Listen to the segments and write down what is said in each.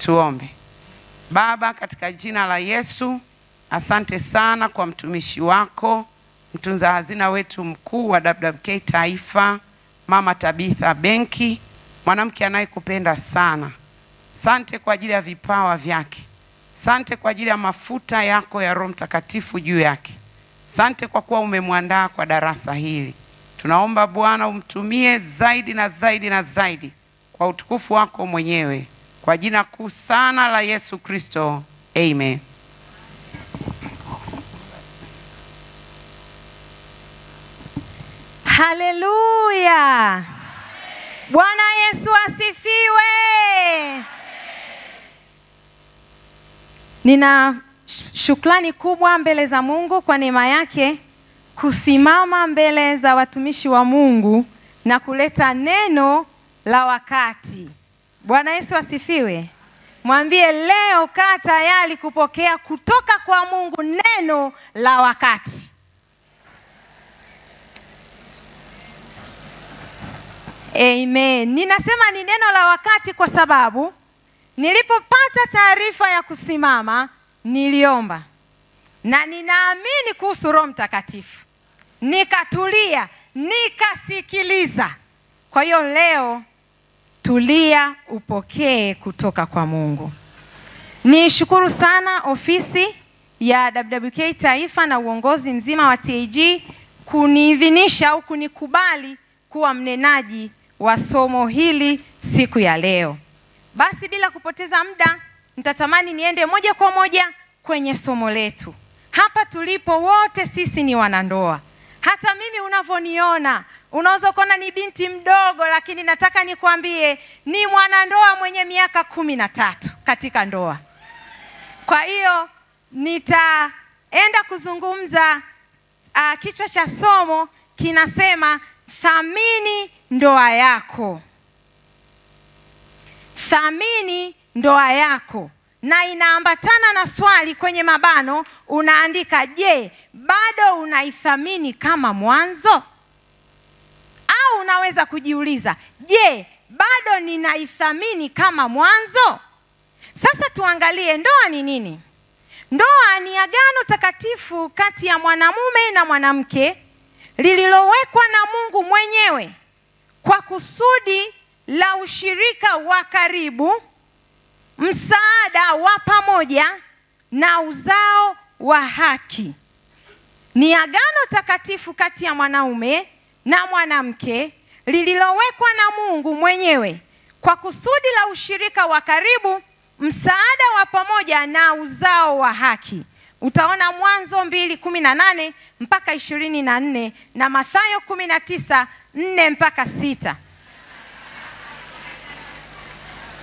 Tuombe. Baba, katika jina la Yesu, asante sana kwa mtumishi wako, mtunza hazina wetu mkuu wa WWK Taifa, Mama Tabitha Benki, mwanamke anayekupenda sana. Asante kwa ajili ya vipawa vyake. Asante kwa ajili ya mafuta yako ya Roho Mtakatifu juu yake. Asante kwa kuwa umemwandaa kwa darasa hili. Tunaomba Bwana umtumie zaidi na zaidi na zaidi kwa utukufu wako mwenyewe. Kwa jina kuu sana la Yesu Kristo. Amen. Haleluya. Bwana Yesu asifiwe. Nina shukrani kubwa mbele za Mungu kwa neema yake kusimama mbele za watumishi wa Mungu na kuleta neno la wakati. Bwana Yesu asifiwe. Mwambie leo kaa tayari kupokea kutoka kwa Mungu neno la wakati. Amen. Ninasema ni neno la wakati kwa sababu nilipopata taarifa ya kusimama niliomba. Na ninaamini kuhusu Roho Mtakatifu. Nikatulia, nikasikiliza. Kwa hiyo leo tulia upokee kutoka kwa Mungu. Nishukuru sana ofisi ya WWK Taifa na uongozi mzima wa TAG kuniidhinisha au kunikubali kuwa mnenaji wa somo hili siku ya leo. Basi bila kupoteza muda, nitatamani niende moja kwa moja kwenye somo letu. Hapa tulipo wote sisi ni wanandoa. Hata mimi unavoniona, unaweza kuona ni binti mdogo, lakini nataka nikwambie ni mwanandoa mwenye miaka 13 katika ndoa. Kwa hiyo nitaenda kuzungumza kichwa cha somo kinasema thamini ndoa yako. Thamini ndoa yako. Na inaambatana na swali kwenye mabano unaandika, je, bado unaithamini kama mwanzo? Au unaweza kujiuliza, je, bado ninaithamini kama mwanzo? Sasa tuangalie ndoa ni nini? Ndoa ni agano takatifu kati ya mwanamume na mwanamke lililowekwa na Mungu mwenyewe kwa kusudi la ushirika wa karibu, msaada wa pamoja na uzao wa haki. Ni agano takatifu kati ya mwanaume na mwanamke lililowekwa na Mungu mwenyewe kwa kusudi la ushirika wa karibu, msaada wa pamoja na uzao wa haki. Utaona Mwanzo 2:18 mpaka 24 na Mathayo 19:4 mpaka 6.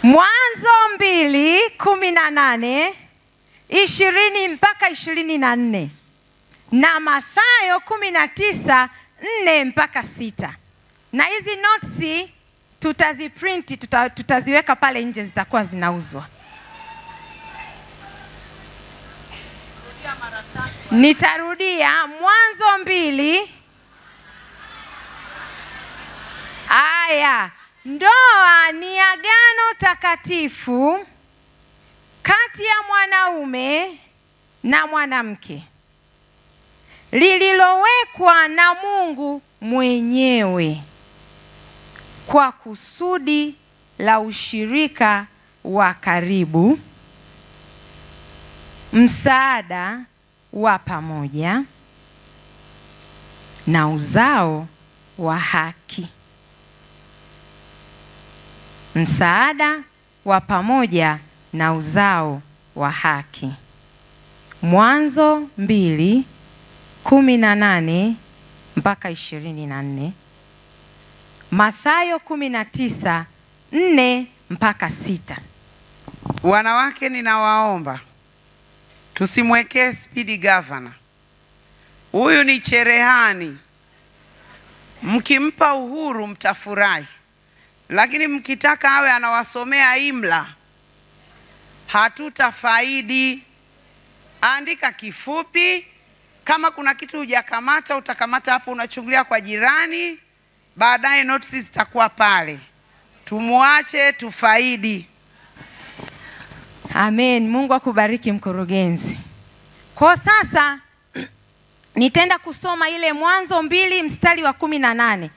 Mwanzo 2:18, 20 mpaka 24 na Mathayo 19:4 mpaka 6. Na hizi notes tutaziprint, tutaziweka pale nje, zitakuwa zinauzwa. Nitarudia Mwanzo 2. Aya, ndoa ni agano takatifu kati ya mwanaume na mwanamke lililowekwa na Mungu mwenyewe kwa kusudi la ushirika wa karibu, msaada wa pamoja na uzao wa haki. Msaada wa pamoja na uzao wa haki. Mwanzo 2:18 mpaka 24. Mathayo 19:4 mpaka 6. Wanawake ninawaomba tusimwekee speed governor. Huyu ni cherehani. Mkimpa uhuru mtafurahi. Lakini mkitaka awe anawasomea imla, hatutafaidi. Andika kifupi. Kama kuna kitu hujakamata utakamata hapo, unachungulia kwa jirani. Baadaye notices zitakuwa pale. Tumuache tufaidi. Amen. Mungu akubariki mkurugenzi. Kwa sasa nitaenda kusoma ile Mwanzo 2 mstari wa 18.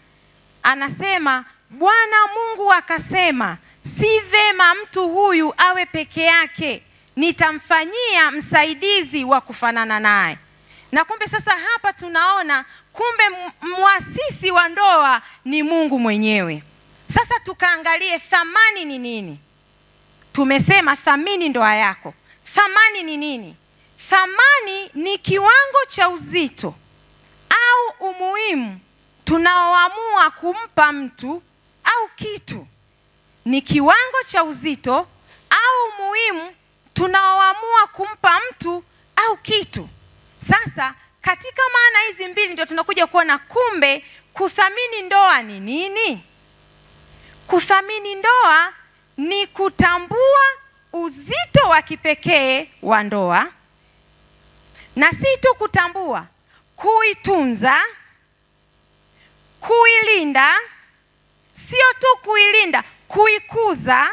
Anasema, Bwana Mungu akasema, si vema mtu huyu awe peke yake, nitamfanyia msaidizi wa kufanana naye. Na kumbe sasa hapa tunaona kumbe muasisi wa ndoa ni Mungu mwenyewe. Sasa tukaangalie thamani ni nini. Tumesema thamini ndoa yako. Thamani ni nini? Thamani ni kiwango cha uzito au umuhimu tunaoamua kumpa mtu au kitu. Ni kiwango cha uzito au umuhimu tunaoamua kumpa mtu au kitu. Sasa katika maana hizi mbili ndio tunakuja kuona kumbe kuthamini ndoa ni nini? Kuthamini ndoa ni kutambua uzito wa kipekee wa ndoa, na si tu kutambua, kuitunza, kuilinda, sio tu kuilinda, kuikuza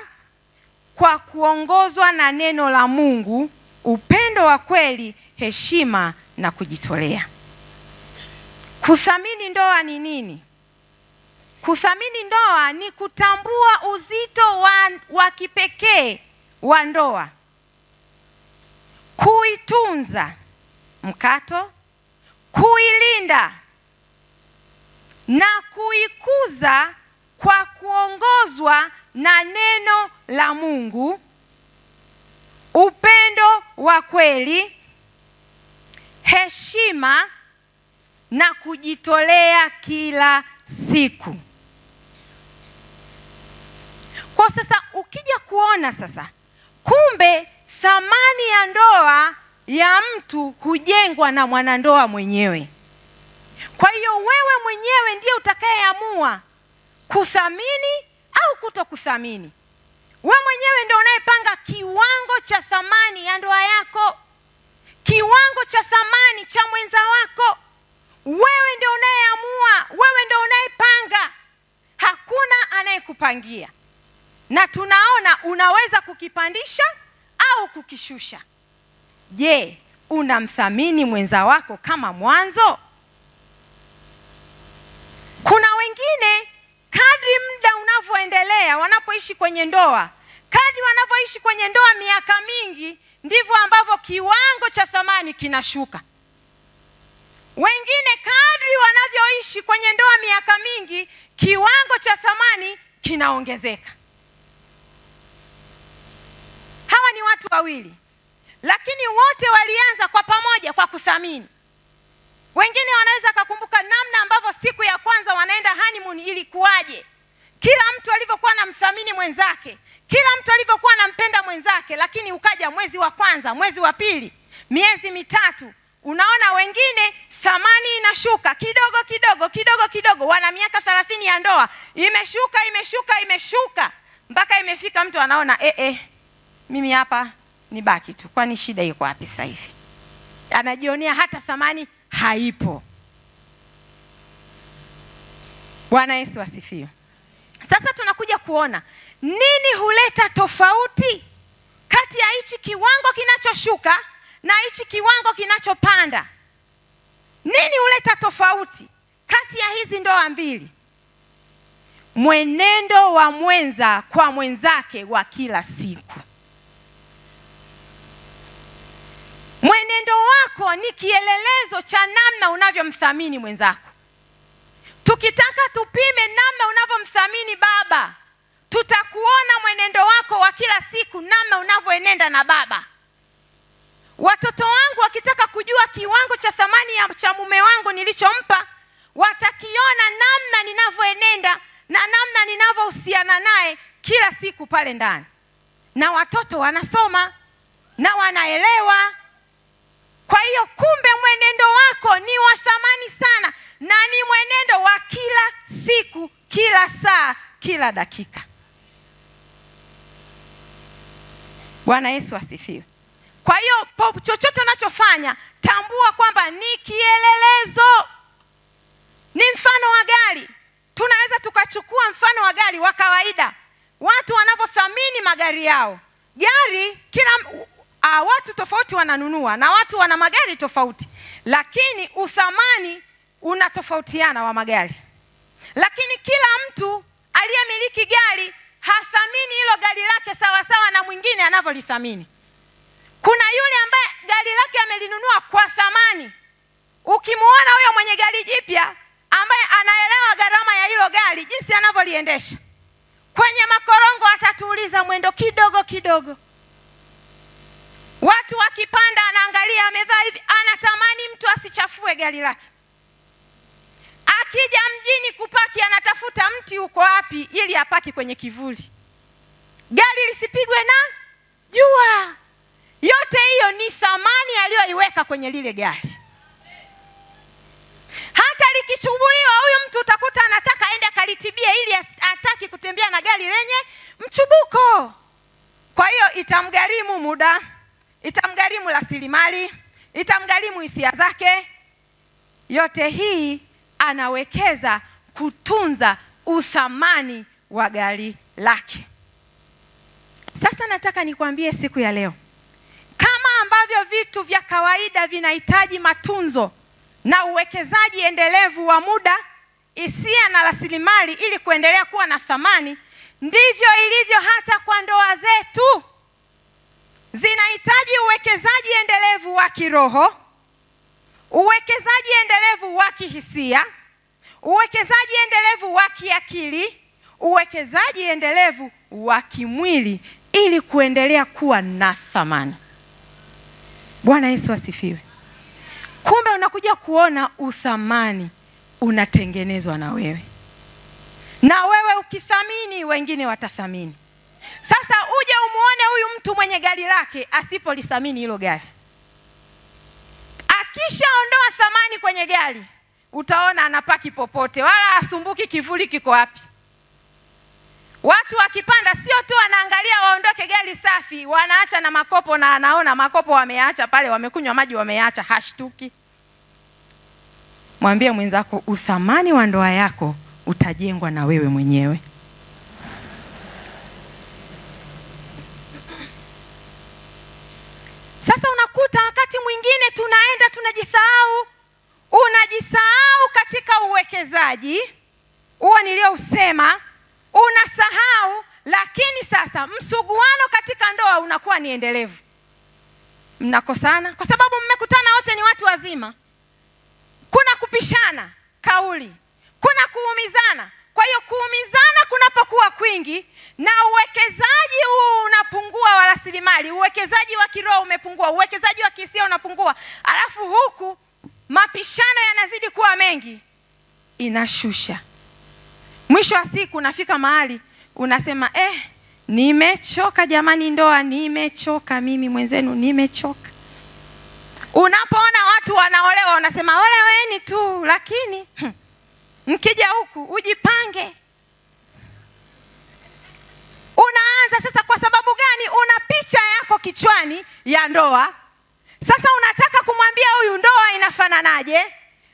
kwa kuongozwa na neno la Mungu, upendo wa kweli, heshima na kujitolea. Kuthamini ndoa ni nini? Kuthamini ndoa ni kutambua uzito wa kipekee wa ndoa, kuitunza mkato, kuilinda na kuikuza kwa kuongozwa na neno la Mungu, upendo wa kweli, heshima na kujitolea kila siku. Kwa sasa ukija kuona sasa, kumbe thamani ya ndoa ya mtu hujengwa na mwanandoa mwenyewe. Kwa hiyo wewe mwenyewe ndiye utakayeamua kuthamini au kutokuthamini. Wewe mwenyewe ndio unayepanga kiwango cha thamani ya ndoa yako, kiwango cha thamani cha mwenza wako. Wewe ndio unayeamua, wewe ndio unayepanga. Hakuna anayekupangia. Na tunaona unaweza kukipandisha au kukishusha. Je, unamthamini mwenza wako kama mwanzo? Kuna wengine kadri muda unavyoendelea wanapoishi kwenye ndoa, kadri wanavyoishi kwenye ndoa miaka mingi, ndivyo ambavyo kiwango cha thamani kinashuka. Wengine kadri wanavyoishi kwenye ndoa miaka mingi, kiwango cha thamani kinaongezeka. Hawa ni watu wawili, lakini wote walianza kwa pamoja kwa kuthamini. Wengine wanaweza kukumbuka namna ambavyo siku ya kwanza wanaenda honeymoon ilikuwaje. Kila mtu alivyokuwa anamthamini mwenzake, kila mtu alivyokuwa anampenda mwenzake, lakini ukaja mwezi wa kwanza, mwezi wa pili, miezi mitatu, unaona wengine thamani inashuka kidogo kidogo kidogo kidogo. Wana miaka 30 ya ndoa, imeshuka mpaka imefika mtu anaona mimi hapa nibaki tu, kwani shida iko wapi sasa hivi? Anajionea hata thamani haipo. Bwana Yesu asifiwe. Sasa tunakuja kuona nini huleta tofauti kati ya hichi kiwango kinachoshuka na hichi kiwango kinachopanda. Nini huleta tofauti kati ya hizi ndoa mbili? Mwenendo wa mwenza kwa mwenzake wa kila siku. Mwenendo wako ni kielelezo cha namna unavyomthamini mwenzako. Tukitaka tupime namna unavyomthamini baba, tutakuona mwenendo wako wa kila siku, namna unavyoenenda na baba. Watoto wangu wakitaka kujua kiwango cha thamani cha mume wangu nilichompa, watakiona namna ninavyoenenda na namna ninavyohusiana naye kila siku pale ndani. Na watoto wanasoma na wanaelewa. Kwa hiyo kumbe mwenendo wako ni wa thamani sana, na ni mwenendo wa kila siku, kila saa, kila dakika. Bwana Yesu asifiwe. Kwa hiyo chochote unachofanya, tambua kwamba ni kielelezo. Ni mfano wa gari. Tunaweza tukachukua mfano wa gari wa kawaida. Watu wanavyothamini magari yao. gari watu tofauti wananunua na watu wana magari tofauti, lakini uthamani unatofautiana wa magari. Lakini kila mtu aliyemiliki gari hathamini hilo gari lake sawa sawa na mwingine anavyolithamini. Kuna yule ambaye gari lake amelinunua kwa thamani. Ukimuona huyo mwenye gari jipya ambaye anaelewa gharama ya hilo gari, jinsi anavyoliendesha, kwenye makorongo atatuuliza mwendo kidogo kidogo. Watu wakipanda anaangalia amevaa hivi, anatamani mtu asichafue gari lake. Akija mjini kupaki anatafuta mti uko wapi ili apaki kwenye kivuli, gari lisipigwe na jua. Yote hiyo ni thamani aliyoiweka kwenye lile gari. Hata likichubuliwa, huyu mtu utakuta anataka aende akalitibie ili ataki kutembea na gari lenye mchubuko. Kwa hiyo itamgharimu muda, itamgharimu rasilimali, itamgharimu hisia zake. Yote hii anawekeza kutunza uthamani wa gari lake. Sasa nataka nikwambie siku ya leo, kama ambavyo vitu vya kawaida vinahitaji matunzo na uwekezaji endelevu wa muda, hisia na rasilimali ili kuendelea kuwa na thamani, ndivyo ilivyo hata kwa ndoa zetu. Zinahitaji uwekezaji endelevu wa kiroho, uwekezaji endelevu wa kihisia, uwekezaji endelevu wa kiakili, uwekezaji endelevu wa kimwili ili kuendelea kuwa na thamani. Bwana Yesu asifiwe. Kumbe unakuja kuona uthamani unatengenezwa na wewe. Na wewe ukithamini, wengine watathamini. Sasa uje umuone huyu mtu mwenye gari lake asipolithamini hilo gari. Akishaondoa thamani kwenye gari, utaona anapaki popote, wala asumbuki kivuli kiko wapi. Watu wakipanda sio tu anaangalia waondoke gari safi, wanaacha na makopo, na anaona makopo wameacha pale, wamekunywa maji wameacha, hashtuki. Mwambie mwenzako, uthamani wa ndoa yako utajengwa na wewe mwenyewe. Sasa unakuta wakati mwingine tunaenda tunajisahau. Unajisahau katika uwekezaji huo niliousema, unasahau. Lakini sasa msuguano katika ndoa unakuwa ni endelevu. Mnakosana kwa sababu mmekutana wote ni watu wazima. Kuna kupishana kauli, kuna kuumizana. Kwa hiyo kuumizana kunapokuwa kwingi na uwekezaji huu unapungua wa rasilimali, uwekezaji wa kiroho umepungua, uwekezaji wa kihisia unapungua, alafu huku mapishano yanazidi kuwa mengi, inashusha. Mwisho wa siku unafika mahali unasema nimechoka jamani, ndoa nimechoka, mimi mwenzenu nimechoka. Unapoona watu wanaolewa unasema oleweni tu, lakini mkija huku ujipange. Unaanza sasa, kwa sababu gani? Una picha yako kichwani ya ndoa. Sasa unataka kumwambia huyu ndoa inafananaje,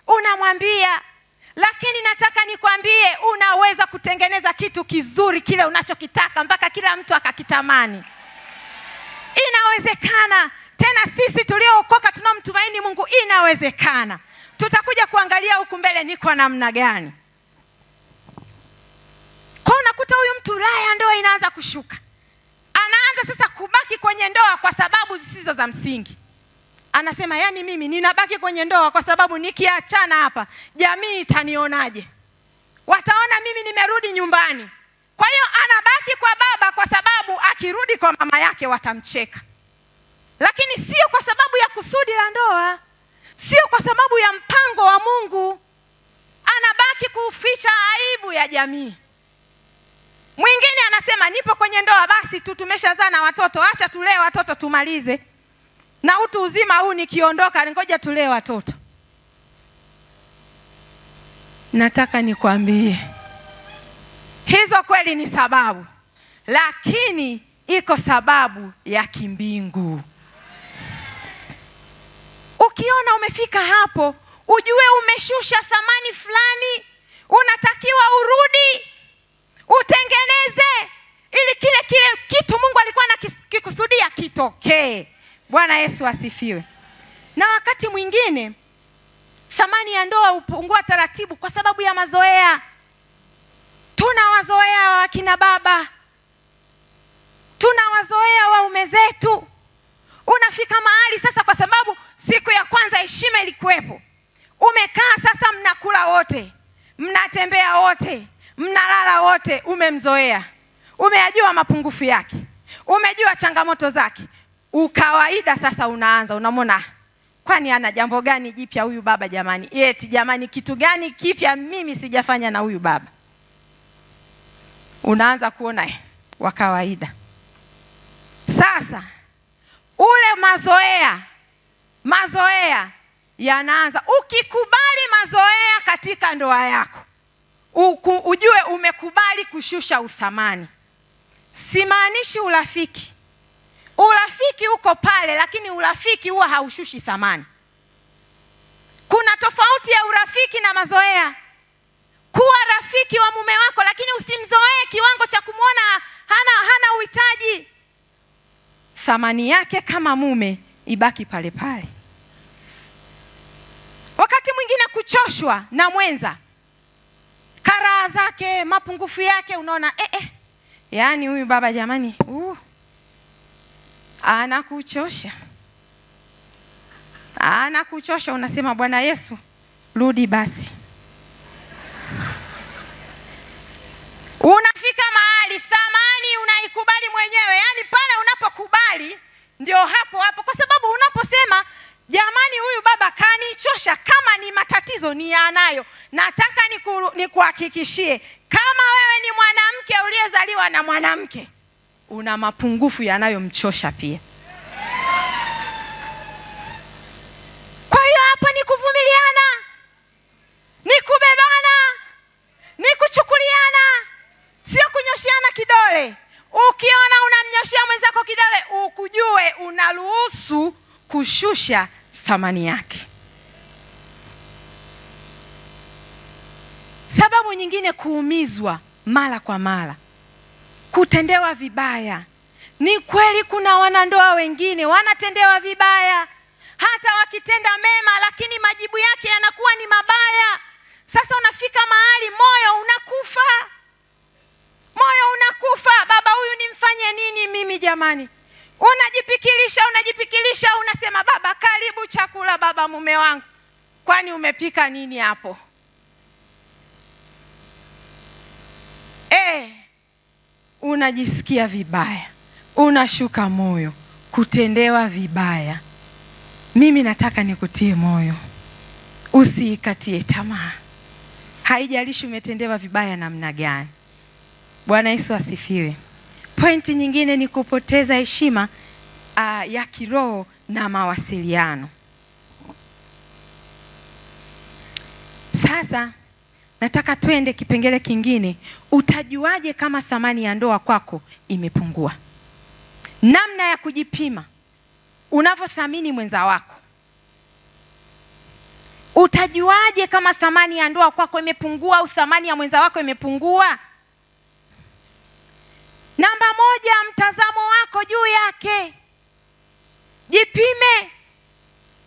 unamwambia. Lakini nataka nikwambie, unaweza kutengeneza kitu kizuri kile unachokitaka mpaka kila mtu akakitamani. Inawezekana. Tena sisi tuliookoka tunamtumaini Mungu, inawezekana. Tutakuja kuangalia huku mbele ni kwa namna gani. Kwa unakuta huyu mtu raya ndoa inaanza kushuka. Anaanza sasa kubaki kwenye ndoa kwa sababu zisizo za msingi. Anasema yani mimi ninabaki kwenye ndoa kwa sababu nikiachana hapa jamii itanionaje? Wataona mimi nimerudi nyumbani. Kwa hiyo anabaki kwa baba kwa sababu akirudi kwa mama yake watamcheka. Lakini sio kwa sababu ya kusudi la ndoa, sio kwa sababu ya mpango wa Mungu. Anabaki kuficha aibu ya jamii. Mwingine anasema nipo kwenye ndoa basi tu, tumeshazaa na watoto, acha tulee watoto tumalize. Na utu uzima huu nikiondoka ngoja tulee watoto. Nataka nikwambie, hizo kweli ni sababu, lakini iko sababu ya kimbingu. Ukiona umefika hapo, ujue umeshusha thamani fulani, unatakiwa urudi, utengeneze ili kile kitu Mungu alikuwa anakikusudia kitokee. Bwana Yesu asifiwe. Na wakati mwingine thamani ya ndoa hupungua taratibu kwa sababu ya mazoea. Tunawazoea wakina baba, tunawazoea waume zetu. Unafika mahali sasa, kwa sababu siku ya kwanza heshima ilikuwepo, umekaa sasa, mnakula wote, mnatembea wote, mnalala wote, umemzoea, umeyajua mapungufu yake, umejua changamoto zake. Ukawaida sasa unaanza, unamwona kwani ana jambo gani jipya huyu baba jamani? Eti jamani, kitu gani kipya mimi sijafanya na huyu baba? Unaanza kuona wa kawaida. Sasa ule mazoea yanaanza. Ukikubali mazoea katika ndoa yako, ujue umekubali kushusha uthamani. Simaanishi urafiki. Urafiki uko pale, lakini urafiki huwa haushushi thamani. Kuna tofauti ya urafiki na mazoea. Kuwa rafiki wa mume wako, lakini usimzoee kiwango cha kumuona hana uhitaji. Thamani yake kama mume ibaki pale pale. Wakati mwingine kuchoshwa na mwenza, karaha zake, mapungufu yake, unaona yaani huyu baba jamani, anakuchosha. Unasema Bwana Yesu, rudi basi. Unafika mahali thamani unaikubali mwenyewe. Yaani pale unapokubali ndio hapo, kwa sababu unaposema jamani huyu baba kanichosha, kama ni matatizo ni anayo, nataka nikuhakikishie kama wewe ni mwanamke uliyezaliwa na mwanamke, una mapungufu yanayomchosha pia. Kwa hiyo hapa ni kuvumiliana, ni kubebana, ni kuchukuliana, sio kunyoshiana kidole. Ukiona unamnyoshia mwenzako kidole, ukujue unaruhusu kushusha thamani yake. Sababu nyingine, kuumizwa mara kwa mara, kutendewa vibaya. Ni kweli kuna wanandoa wengine wanatendewa vibaya, hata wakitenda mema, lakini majibu yake yanakuwa ni mabaya. Sasa unafika mahali moyo unakufa. Baba huyu nimfanye nini mimi jamani? Unajipikilisha, unasema baba karibu chakula baba mume wangu. Kwani umepika nini hapo? Unajisikia vibaya, unashuka moyo, kutendewa vibaya. Mimi nataka nikutie moyo, usikatie tamaa. Haijalishi umetendewa vibaya namna gani. Bwana Yesu asifiwe. Pointi nyingine ni kupoteza heshima ya kiroho na mawasiliano. Sasa nataka twende kipengele kingine. Utajuaje kama thamani ya ndoa kwako imepungua? Namna ya kujipima unavyothamini mwenza wako. Utajuaje kama thamani ya ndoa kwako imepungua au thamani ya mwenza wako imepungua? Namba moja, mtazamo wako juu yake. Jipime,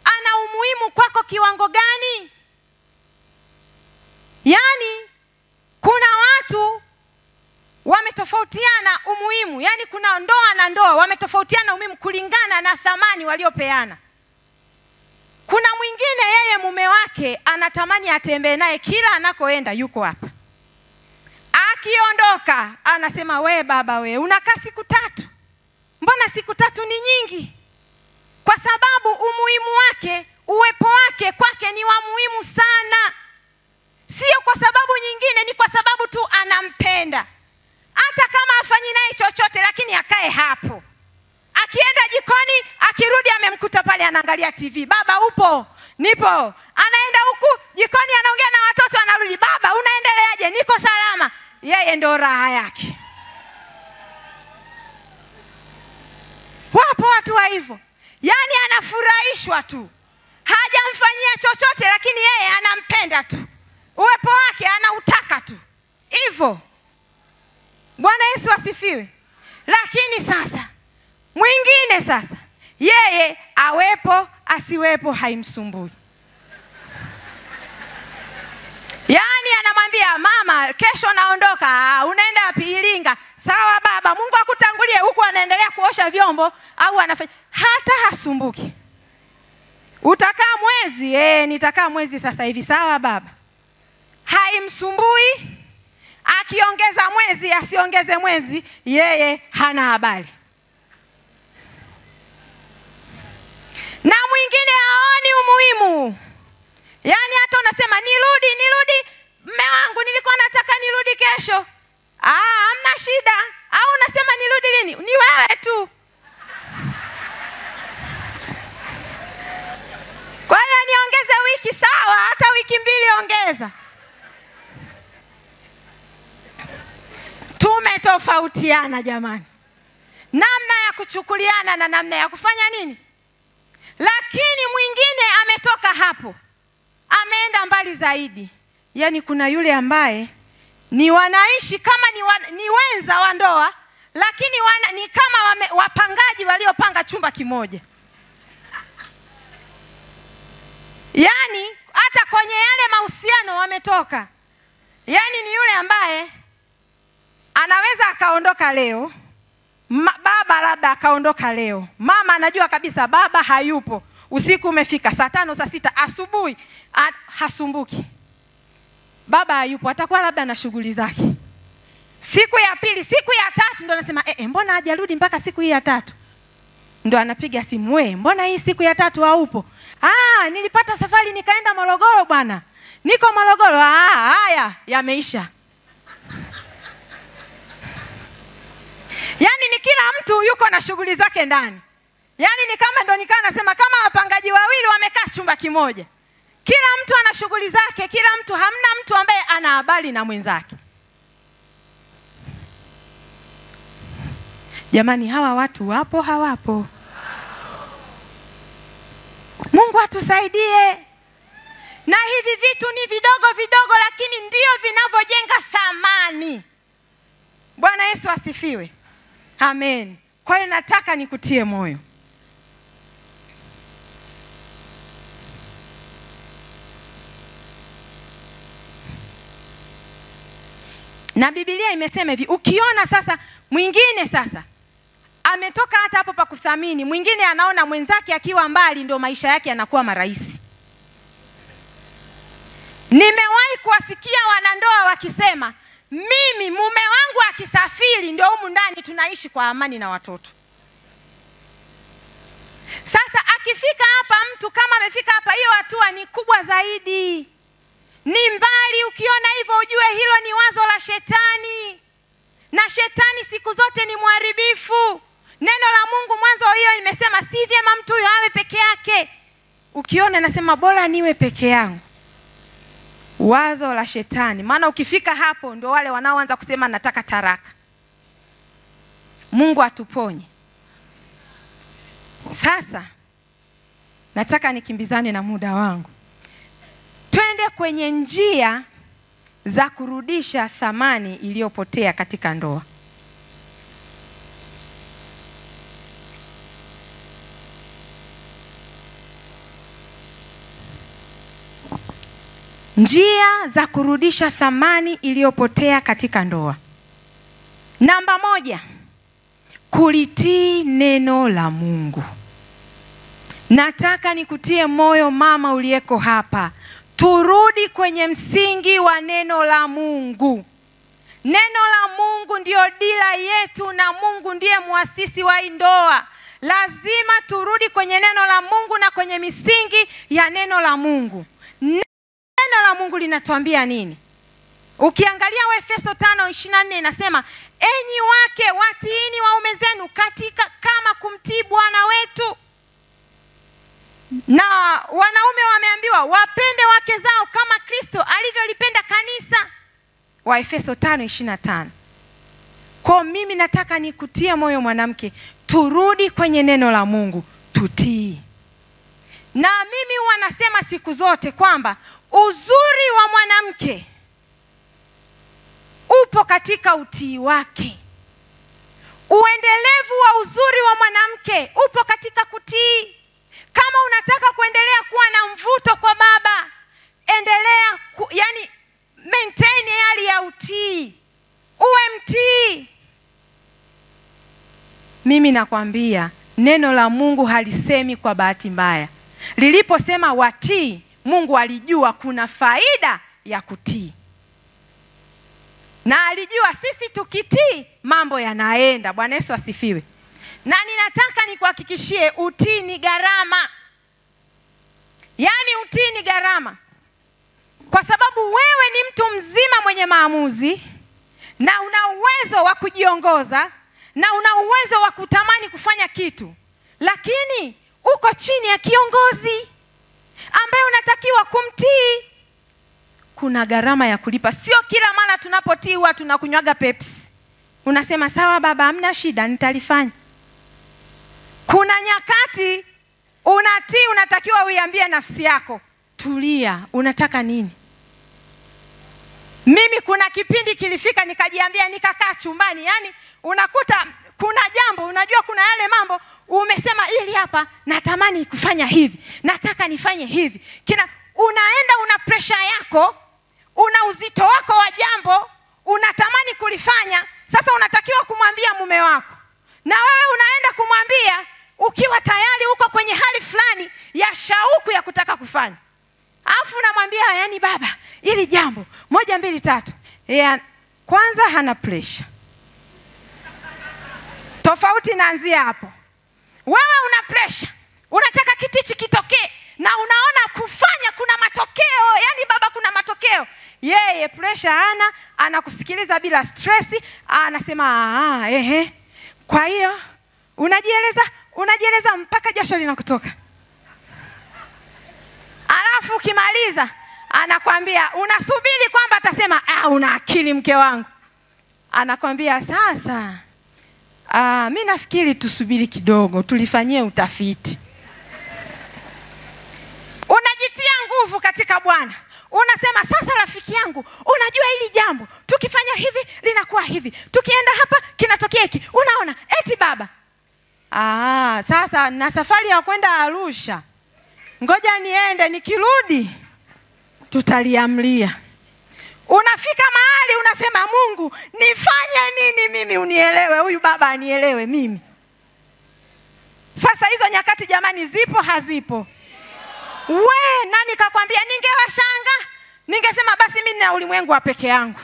ana umuhimu kwako kiwango gani? Yaani kuna watu wametofautiana umuhimu. Yaani kuna ndoa na ndoa wametofautiana umuhimu kulingana na thamani waliopeana. Kuna mwingine yeye mume wake anatamani atembee naye kila anakoenda, yuko hapa. Akiondoka anasema we baba we unakaa siku 3. Mbona siku 3 ni nyingi? Kwa sababu umuhimu wake, uwepo wake kwake ni wa muhimu sana. Sio kwa sababu nyingine, ni kwa sababu tu anampenda. Hata kama afanyi naye chochote, lakini akae hapo. Akienda jikoni, akirudi amemkuta pale anaangalia TV. Baba upo? Nipo. Anaenda huku jikoni anaongea na watoto, anarudi, baba unaendeleaje? Niko salama. Yeye ndo raha yake. Wapo watu wa hivyo. Yaani anafurahishwa tu, hajamfanyia chochote, lakini yeye anampenda tu, uwepo wake anautaka tu hivyo. Bwana Yesu asifiwe. Lakini sasa Mwingine sasa, yeye awepo asiwepo haimsumbui. Yaani anamwambia mama, kesho naondoka, unaenda wapi? Iringa. Sawa baba, Mungu akutangulie. Huku anaendelea kuosha vyombo au anafanya, hata hasumbuki. Utakaa mwezi? Nitakaa mwezi sasa hivi. Sawa baba. Haimsumbui. Akiongeza mwezi asiongeze mwezi, yeye hana habari. Na mwingine haoni umuhimu. Yaani hata unasema nirudi, mme wangu nilikuwa nataka nirudi kesho. Hamna shida. Au unasema nirudi lini? Ni wewe tu. Kwa hiyo niongeze wiki, sawa, hata wiki 2 ongeza. Tumetofautiana jamani. Namna ya kuchukuliana na namna ya kufanya nini? Lakini mwingine ametoka hapo, ameenda mbali zaidi. Yaani kuna yule ambaye ni wanaishi kama ni wenza wa ndoa, lakini ni kama wapangaji waliopanga chumba kimoja. Yaani hata kwenye yale mahusiano wametoka. Yaani ni yule ambaye anaweza akaondoka leo, baba labda akaondoka leo. Mama anajua kabisa baba hayupo. Usiku umefika, saa 5, saa 6, asubuhi hasumbuki. Baba hayupo, atakuwa labda na shughuli zake. Siku ya pili, siku ya 3 ndo anasema mbona hajarudi mpaka siku hii ya 3? Ndo anapiga simu, mbona hii siku ya 3 haupo? Nilipata safari nikaenda Morogoro bwana. Niko Morogoro. Haya, yameisha. Yaani ni kila mtu yuko na shughuli zake ndani. Yaani ni kama ndo nasema kama wapangaji wawili wamekaa chumba kimoja. Kila mtu ana shughuli zake, kila mtu, hamna mtu ambaye ana habari na mwenzake. Jamani, hawa watu wapo hawapo? Mungu atusaidie. Na hivi vitu ni vidogo vidogo, lakini ndio vinavyojenga thamani. Bwana Yesu asifiwe. Amen. Kwa hiyo nataka nikutie moyo. Na Biblia imesema hivi, ukiona sasa mwingine sasa ametoka hata hapo pa kuthamini, mwingine anaona mwenzake akiwa mbali ndio maisha yake yanakuwa marahisi. Nimewahi kuwasikia wanandoa wakisema, mimi mume wangu akisafiri ndio humu ndani tunaishi kwa amani na watoto. Sasa akifika hapa, mtu kama amefika hapa, hiyo hatua ni kubwa zaidi. Ni mbali. Ukiona hivyo ujue hilo ni wazo la shetani. Na shetani siku zote ni mharibifu. Neno la Mungu mwanzo hiyo imesema si vyema mtu huyo awe peke yake. Ukiona nasema bora niwe peke yangu. Wazo la shetani. Maana ukifika hapo ndio wale wanaoanza kusema nataka taraka. Mungu atuponye. Sasa nataka nikimbizane na muda wangu. Twende kwenye njia za kurudisha thamani iliyopotea katika ndoa. Njia za kurudisha thamani iliyopotea katika ndoa. Namba 1, kulitii neno la Mungu. Nataka nikutie moyo mama uliyeko hapa. Turudi kwenye msingi wa neno la Mungu. Neno la Mungu ndio dira yetu na Mungu ndiye muasisi wa ndoa. Lazima turudi kwenye neno la Mungu na kwenye misingi ya neno la Mungu. Neno la Mungu linatuambia nini? Ukiangalia Waefeso 5:24 inasema, enyi wake watiini waume zenu katika kama kumtii Bwana wetu. Na wanaume wameambiwa wapende wake zao kama Kristo alivyolipenda kanisa. Waefeso 5:25. Kwa mimi nataka nikutie moyo mwanamke, turudi kwenye neno la Mungu, tutii. Na mimi wanasema siku zote kwamba uzuri wa mwanamke upo katika utii wake. Uendelevu wa uzuri wa mwanamke upo katika kutii. Kama unataka kuendelea kuwa na mvuto kwa baba, endelea yani maintain hali ya utii. Uwe mtii. Mimi nakwambia neno la Mungu halisemi kwa bahati mbaya. Liliposema watii, Mungu alijua kuna faida ya kutii. Na alijua sisi tukitii mambo yanaenda. Bwana Yesu asifiwe. Na ninataka nikuhakikishie utii ni gharama. Yaani utii ni gharama. Kwa sababu wewe ni mtu mzima mwenye maamuzi na una uwezo wa kujiongoza na una uwezo wa kutamani kufanya kitu, lakini uko chini ya kiongozi ambaye unatakiwa kumtii. Kuna gharama ya kulipa. Sio kila mara tunapotii huwa tunakunywaga Pepsi. Unasema sawa baba, hamna shida, nitalifanya. Kuna nyakati unatii, unatakiwa uiambie nafsi yako, tulia, unataka nini? Mimi kuna kipindi kilifika nikajiambia, nikakaa chumbani. Yani unakuta kuna jambo, unajua kuna yale mambo umesema ili hapa natamani kufanya hivi, nataka nifanye hivi. Unaenda una pressure yako, una uzito wako wa jambo, unatamani kulifanya. Sasa unatakiwa kumwambia mume wako, na wewe unaenda kumwambia ukiwa tayari uko kwenye hali fulani ya shauku ya kutaka kufanya. Alafu unamwambia yani baba, ili jambo 1 2 3. Kwanza hana pressure. Tofauti inaanzia hapo. Wewe una pressure, unataka kitu hichi kitokee na unaona kufanya kuna matokeo. Yani baba kuna matokeo. Yeye pressure hana, anakusikiliza bila stress, anasema kwa hiyo unajieleza mpaka jasho linakutoka. Alafu ukimaliza anakwambia, unasubiri kwamba atasema una akili mke wangu. Anakwambia sasa mimi nafikiri tusubiri kidogo, tulifanyie utafiti. Unajitia nguvu katika Bwana. Unasema sasa rafiki yangu, unajua hili jambo tukifanya hivi linakuwa hivi, tukienda hapa kinatokea hiki. Unaona eti baba, sasa na safari ya kwenda Arusha, ngoja niende, nikirudi tutaliamlia. Unafika mahali unasema, Mungu nifanye nini mimi unielewe, huyu baba anielewe mimi. Sasa hizo nyakati jamani zipo hazipo? Nani kakwambia? Ningewashanga, ningesema basi mimi na ulimwengu wa peke yangu.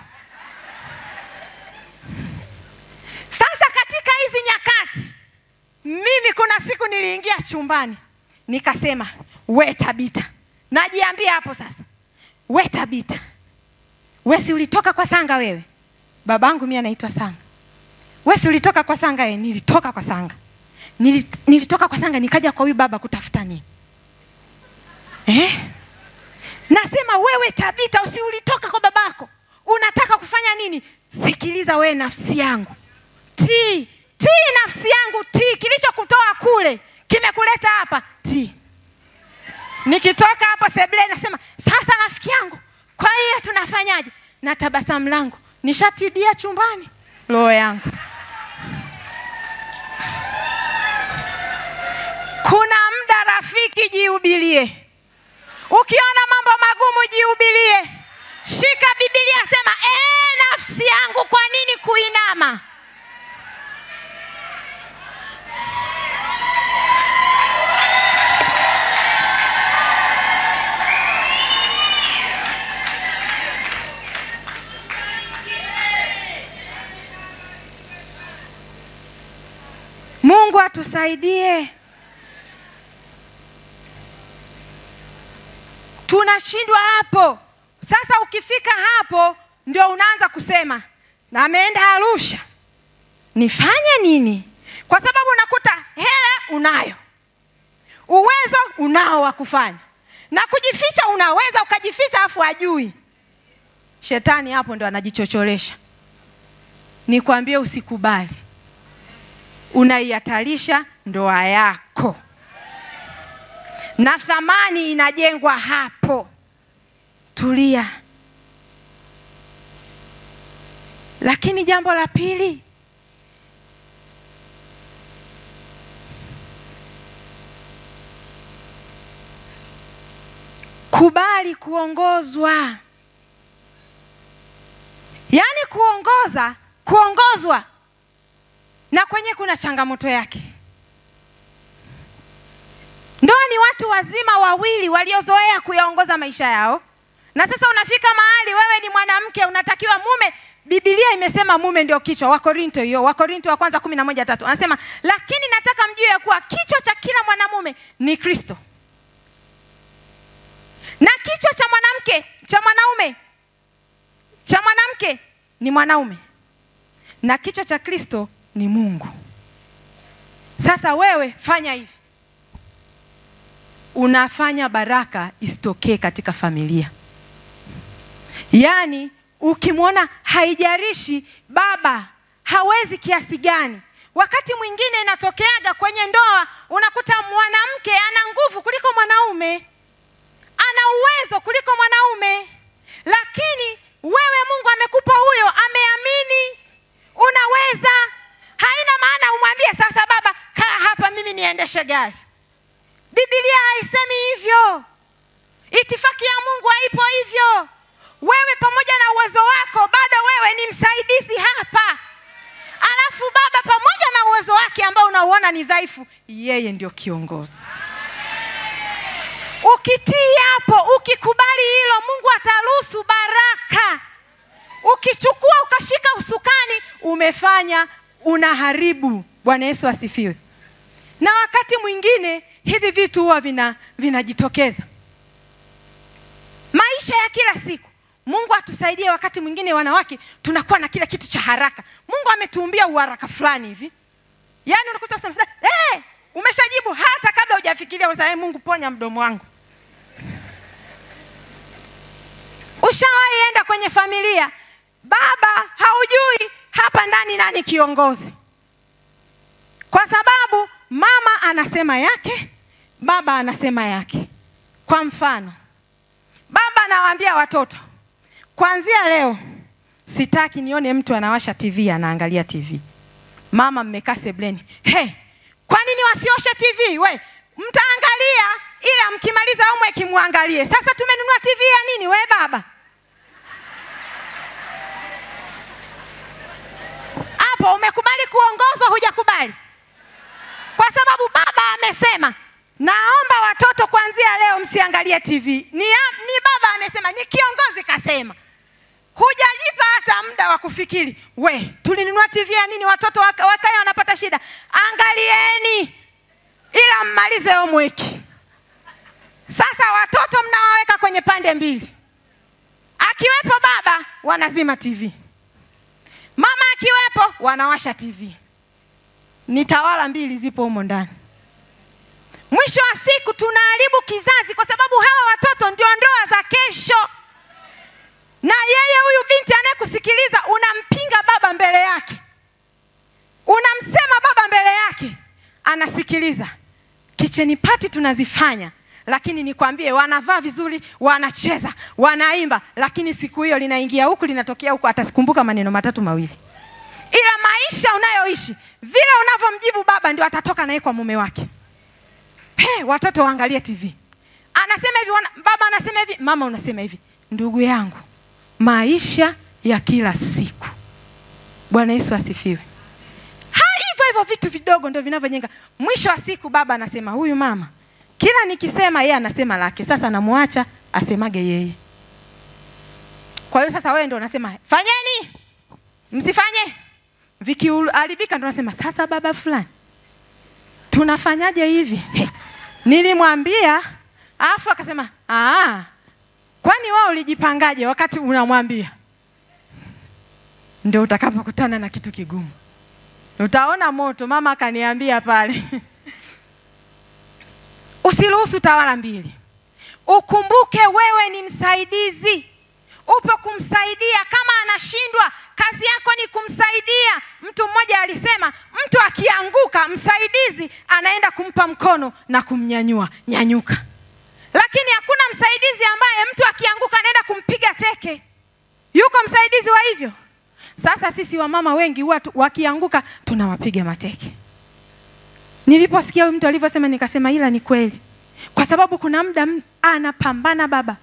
Sasa katika hizi nyakati, mimi kuna siku niliingia chumbani nikasema, we Tabita, najiambia hapo sasa, we Tabita, wewe si ulitoka kwa Sanga wewe? Babangu mimi anaitwa Sanga. Wewe si ulitoka kwa Sanga? Nilitoka kwa Sanga. Nilitoka kwa Sanga nikaja kwa huyu baba kutafuta nini? Nasema wewe Tabita, usi ulitoka kwa babako, unataka kufanya nini? Sikiliza wewe nafsi yangu, tii nafsi yangu, tii. Kilichokutoa kule kimekuleta hapa, tii. Nikitoka hapo sebule nasema, sasa rafiki yangu, kwa hiyo tunafanyaje? Na tabasamu langu nishatibia chumbani roho yangu. Kuna muda rafiki, jihubirie. Ukiona mambo magumu jihubirie. Shika Biblia, sema nafsi yangu, kwa nini kuinama? Mungu atusaidie. Tunashindwa hapo. Sasa ukifika hapo ndio unaanza kusema, na ameenda Arusha, nifanye nini? Kwa sababu unakuta hela unayo, uwezo unao wa kufanya, na kujificha unaweza ukajificha afu ajui. Shetani hapo ndio anajichocholesha. Nikwambie usikubali. Unaihatarisha ndoa yako. Na thamani inajengwa hapo. Tulia. Lakini jambo la pili, kubali kuongozwa. Yaani kuongozwa na kwenye kuna changamoto yake. Ndoa ni watu wazima wawili waliozoea kuyaongoza maisha yao. Na sasa unafika mahali wewe ni mwanamke, unatakiwa mume. Biblia imesema mume ndio kichwa. Wakorinto hiyo, Wakorinto wa kwanza 11:3. Anasema, lakini nataka mjue ya kuwa kichwa cha kila mwanamume ni Kristo. Na kichwa cha mwanamke ni mwanaume. Na kichwa cha Kristo ni Mungu. Sasa wewe fanya hivi. Unafanya baraka isitokee katika familia. Yaani ukimwona haijarishi baba hawezi kiasi gani. Wakati mwingine inatokeaga kwenye ndoa, unakuta mwanamke ana nguvu kuliko mwanaume, ana uwezo kuliko mwanaume, lakini wewe Mungu amekupa huyo, ameamini unaweza. Haina maana umwambie sasa baba kaa hapa mimi niendeshe gari. Biblia haisemi hivyo. Itifaki ya Mungu haipo hivyo. Wewe pamoja na uwezo wako bado wewe ni msaidizi hapa. Alafu baba pamoja na uwezo wake ambao unauona ni dhaifu, yeye ndio kiongozi. Ukitii hapo, ukikubali hilo, Mungu ataruhusu baraka. Ukichukua ukashika usukani, umefanya, unaharibu. Bwana Yesu asifiwe. Na wakati mwingine hivi vitu huwa vinajitokeza. Maisha ya kila siku. Mungu atusaidie. Wakati mwingine wanawake tunakuwa na kila kitu cha haraka. Mungu ametuumbia uharaka fulani hivi. Yaani unakuta unasema, umeshajibu hata kabla hujafikiria. Unasema, Mungu ponya mdomo wangu. Ushawahi enda kwenye familia, baba haujui hapa ndani nani kiongozi. Kwa sababu mama anasema yake, baba anasema yake. Kwa mfano, baba anawaambia watoto, kuanzia leo sitaki nione mtu anawasha TV anaangalia TV. Mama mmekaa sebleni, kwa nini wasioshe TV? We, mtaangalia ila mkimaliza homework muangalie. Sasa tumenunua TV ya nini we baba? Hapo umekubali kuongozwa, hujakubali? Kwa sababu baba amesema, naomba watoto kuanzia leo msiangalie TV. Ni baba amesema, ni kiongozi kasema. Hujajipa hata muda wa kufikiri. We, tulinunua TV ya nini? Watoto wakae wanapata shida. Angalieni ila mmalize homework. Sasa watoto mnawaweka kwenye pande mbili. Akiwepo baba wanazima TV. Mama akiwepo wanawasha TV. Ni tawala mbili zipo humo ndani. Mwisho wa siku tunaharibu kizazi kwa sababu hawa watoto ndio ndoa za kesho. Na yeye huyu binti anayekusikiliza unampinga baba mbele yake. Unamsema baba mbele yake. Anasikiliza. Kitchen party tunazifanya. Lakini nikwambie wanavaa vizuri, wanacheza, wanaimba. Lakini siku hiyo linaingia huku linatokea huku, atasikumbuka maneno matatu mawili. Ila maisha unayoishi, vile unavyomjibu baba ndio atatoka naye kwa mume wake. Watoto waangalie TV. Anasema hivi, baba anasema hivi, mama unasema hivi. Ndugu yangu, maisha ya kila siku. Bwana Yesu asifiwe. Hivyo vitu vidogo ndio vinavyojenga. Mwisho wa siku baba anasema, huyu mama kila nikisema yeye anasema lake. Sasa namuacha asemage yeye. Kwa hiyo sasa wewe ndio unasema, fanyeni, msifanye. Vikiharibika ndio unasema, sasa baba fulani tunafanyaje hivi? Nilimwambia, afu akasema, kwani wewe ulijipangaje wakati unamwambia? Ndio utakapokutana na kitu kigumu. Utaona moto. Mama akaniambia pale. Usiruhusu tawala mbili. Ukumbuke wewe ni msaidizi. Upo kumsaidia. Kama anashindwa, kazi yako ni kumsaidia. Mtu mmoja alisema, mtu akianguka, msaidizi anaenda kumpa mkono na kumnyanyua. Nyanyuka. Lakini hakuna msaidizi ambaye mtu akianguka anaenda kumpiga teke. Yuko msaidizi wa hivyo? Sasa sisi wamama wengi watu wakianguka tunawapiga mateke. Niliposikia mtu alivyosema nikasema ila ni kweli. Kwa sababu kuna muda anapambana baba,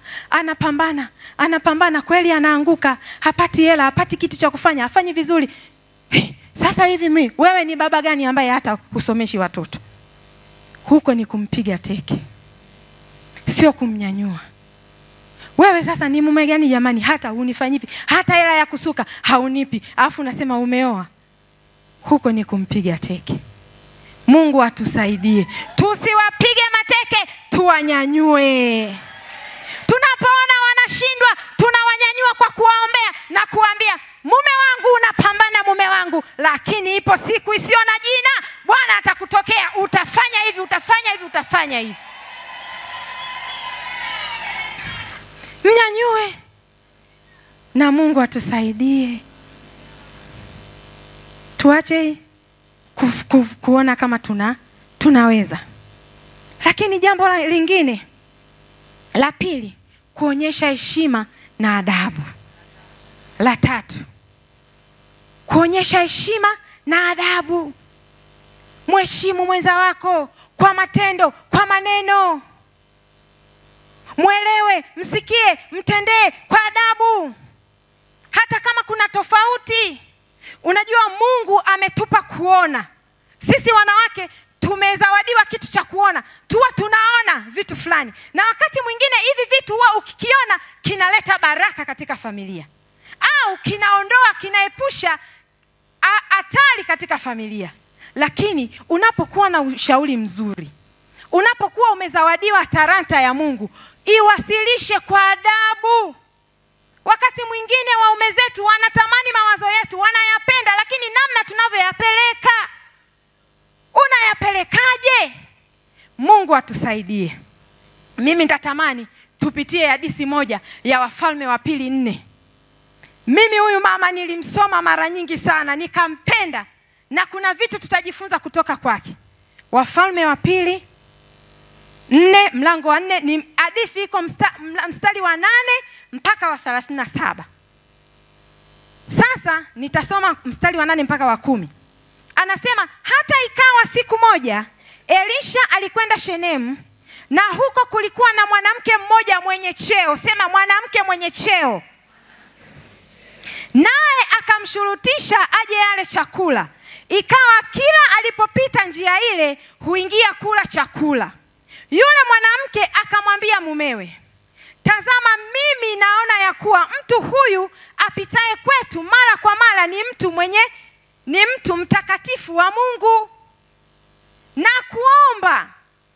anapambana kweli, anaanguka, hapati hela, hapati kitu cha kufanya, hafanyi vizuri. Sasa hivi wewe ni baba gani ambaye hata husomeshi watoto? Huko ni kumpiga teke, sio kumnyanyua. Wewe sasa ni mume gani jamani, hata unifanyi hivi, hata hela ya kusuka haunipi, alafu unasema umeoa? Huko ni kumpiga teke. Mungu atusaidie, tusiwapige mateke, tuwanyanyue. Tunapoona wanashindwa, tunawanyanyua kwa kuwaombea na kuambia, mume wangu unapambana mume wangu, lakini ipo siku isiyo na jina Bwana atakutokea, utafanya hivi, utafanya hivi, utafanya hivi. Mnyanyue. Na Mungu atusaidie. Tuache kuona kama tunaweza. Lakini jambo lingine la pili, kuonyesha heshima na adabu. La tatu, kuonyesha heshima na adabu. Mheshimu mwenza wako kwa matendo, kwa maneno. Mwelewe, msikie, mtendee kwa adabu. Hata kama kuna tofauti. Unajua Mungu ametupa kuona. Sisi wanawake tumezawadiwa kitu cha kuona. Tunaona vitu fulani. Na wakati mwingine hivi vitu huwa ukikiona kinaleta baraka katika familia. Au kinaondoa, kinaepusha hatari katika familia. Lakini unapokuwa na ushauri mzuri, unapokuwa umezawadiwa talanta ya Mungu, iwasilishe kwa adabu. Wakati mwingine waume zetu wanatamani mawazo yetu, wanayapenda, lakini namna tunavyoyapeleka, unayapelekaje? Mungu atusaidie. Mimi nitatamani tupitie hadithi moja ya Wafalme wa Pili 4. Mimi huyu mama nilimsoma mara nyingi sana, nikampenda, na kuna vitu tutajifunza kutoka kwake. Wafalme wa Pili 4 mlango wa 4, ni hadithi iko mstari wa 8 mpaka wa 37. Sasa nitasoma mstari wa 8 mpaka wa 10. Anasema, hata ikawa siku moja Elisha alikwenda Shenemu, na huko kulikuwa na mwanamke mmoja mwenye cheo. Sema mwanamke mwenye cheo. Naye akamshurutisha aje yale chakula. Ikawa kila alipopita njia ile huingia kula chakula. Yule mwanamke akamwambia mumewe, tazama, mimi naona ya kuwa mtu huyu apitaye kwetu mara kwa mara ni mtu mtakatifu wa Mungu. Na kuomba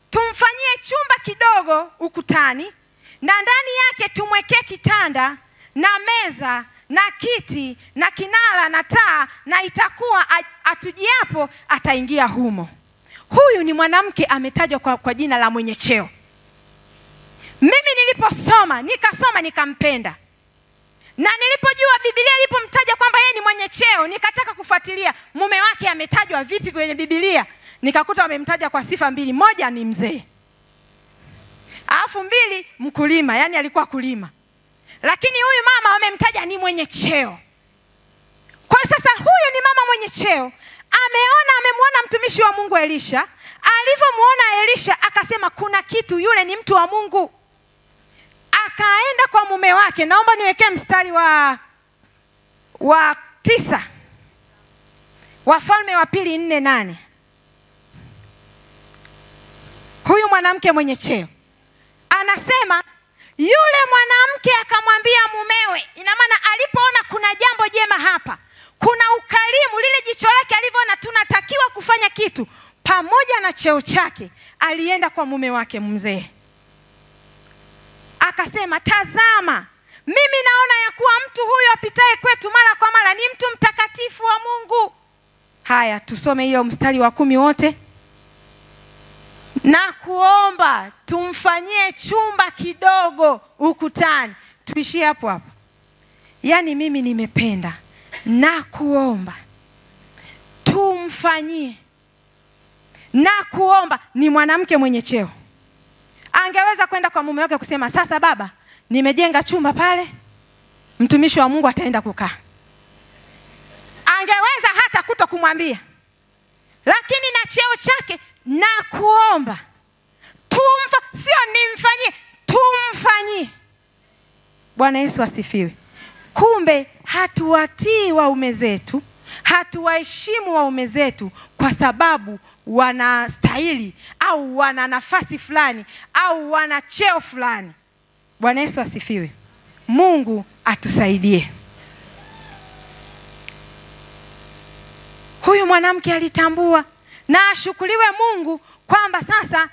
tumfanyie chumba kidogo ukutani, na ndani yake tumwekee kitanda na meza na kiti na kinara na taa, na itakuwa atujiapo ataingia humo. Huyu ni mwanamke ametajwa kwa jina la mwenye cheo. Mimi niliposoma, nikampenda. Na nilipojua Biblia ilipomtaja kwamba yeye ni mwenye cheo, nikataka kufuatilia mume wake ametajwa vipi kwenye Biblia. Nikakuta wamemtaja kwa sifa mbili. Moja ni mzee, alafu 2 mkulima, yani alikuwa kulima. Lakini huyu mama wamemtaja ni mwenye cheo. Kwa sasa huyu ni mama mwenye cheo. Amemwona mtumishi wa Mungu Elisha. Alivyomuona Elisha akasema kuna kitu, yule ni mtu wa Mungu. Akaenda kwa mume wake. Naomba niwekee mstari wa 9. Wafalme wa Pili 4:8. Huyu mwanamke mwenye cheo anasema, yule mwanamke akamwambia mumewe. Ina maana alipoona kuna jambo jema hapa, kuna ukarimu, lile jicho lake alivyoona tunatakiwa kufanya kitu pamoja na cheo chake, alienda kwa mume wake mzee. Akasema, tazama, mimi naona ya kuwa mtu huyu apitaye kwetu mara kwa mara ni mtu mtakatifu wa Mungu. Haya, tusome hiyo mstari wa 10 wote. Na kuomba tumfanyie chumba kidogo ukutani. Tuishie hapo hapo. Yaani mimi nimependa. Na kuomba tumfanyie. Na kuomba ni mwanamke mwenye cheo. Angeweza kwenda kwa mume wake kusema, sasa baba, nimejenga chumba pale, mtumishi wa Mungu ataenda kukaa. Angeweza hata kuto kumwambia. Lakini na cheo chake, na kuomba sio nimfanyie, tumfanyie. Bwana Yesu asifiwe. Kumbe hatuwatii waume zetu, hatuwaheshimu waume zetu kwa sababu wanastahili au wana nafasi fulani au wana cheo fulani. Bwana Yesu asifiwe. Mungu atusaidie. Huyu mwanamke alitambua na ashukuriwe Mungu kwamba sasa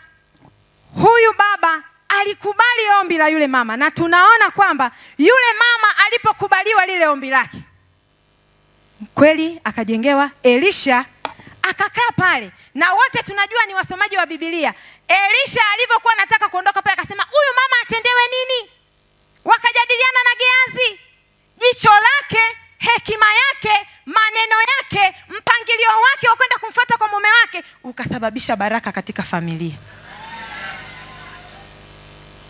huyu baba alikubali ombi la yule mama, na tunaona kwamba yule mama alipokubaliwa lile ombi lake, kweli akajengewa. Elisha akakaa pale, na wote tunajua ni wasomaji wa Biblia. Elisha alivyokuwa anataka kuondoka pale akasema huyu mama atendewe nini? Wakajadiliana na Gehazi. Jicho lake, hekima yake, maneno yake, mpangilio wake wa kwenda kumfuata kwa mume wake ukasababisha baraka katika familia.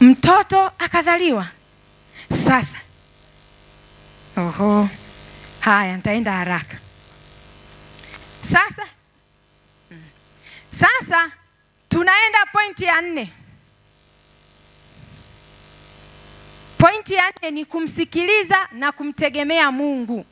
Mtoto akadhaliwa. Sasa haya, nitaenda haraka. Sasa tunaenda pointi ya 4. Pointi ya 4 ni kumsikiliza na kumtegemea Mungu.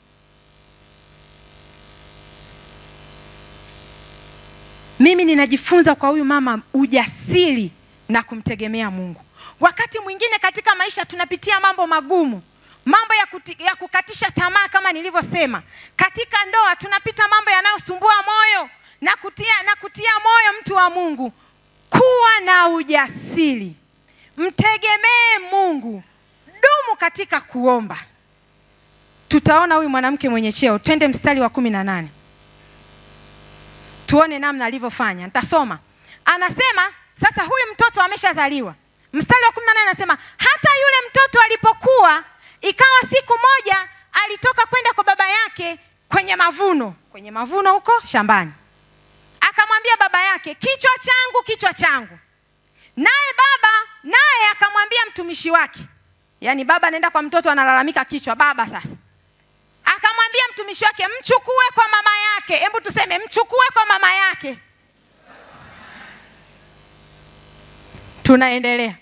Mimi ninajifunza kwa huyu mama ujasiri na kumtegemea Mungu. Wakati mwingine katika maisha tunapitia mambo magumu, mambo ya kukatisha tamaa kama nilivyosema. Katika ndoa tunapita mambo yanayosumbua moyo, na kutia moyo mtu wa Mungu. Kuwa na ujasiri. Mtegemee Mungu. Dumu katika kuomba. Tutaona huyu mwanamke mwenye cheo. Twende mstari wa 18. Tuone namna alivyofanya. Nitasoma. Anasema sasa huyu mtoto ameshazaliwa. Mstari wa 18 anasema hata yule mtoto alipokuwa, ikawa siku moja alitoka kwenda kwa baba yake kwenye mavuno huko shambani. Akamwambia baba yake, kichwa changu, kichwa changu. Naye akamwambia mtumishi wake. Yaani baba anaenda kwa mtoto analalamika kichwa, baba sasa. Akamwambia mtumishi wake, mchukue kwa mama yake. Hebu tuseme mchukue kwa mama yake. Tunaendelea.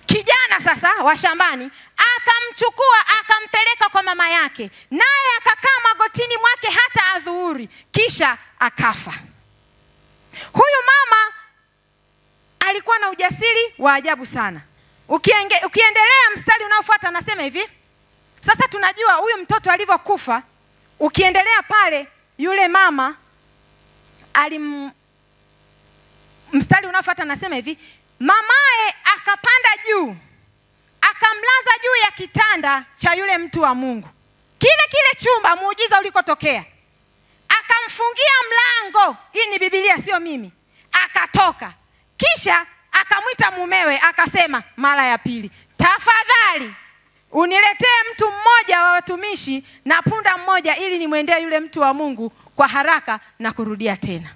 Kijana sasa wa shambani akamchukua akampeleka kwa mama yake, naye akakaa magotini mwake hata adhuhuri, kisha akafa. Huyu mama alikuwa na ujasiri wa ajabu sana. Ukiendelea mstari unaofuata anasema hivi. Sasa tunajua huyu mtoto alivyokufa. Ukiendelea pale yule mama mstari unaofuata anasema hivi, mamae akapanda juu, akamlaza juu ya kitanda cha yule mtu wa Mungu, kile chumba muujiza ulikotokea. Akamfungia mlango. Hii ni Biblia, sio mimi. Akatoka. Kisha akamwita mumewe akasema mara ya pili, tafadhali uniletee mtu mmoja wa watumishi na punda mmoja ili nimwendee yule mtu wa Mungu kwa haraka na kurudia tena.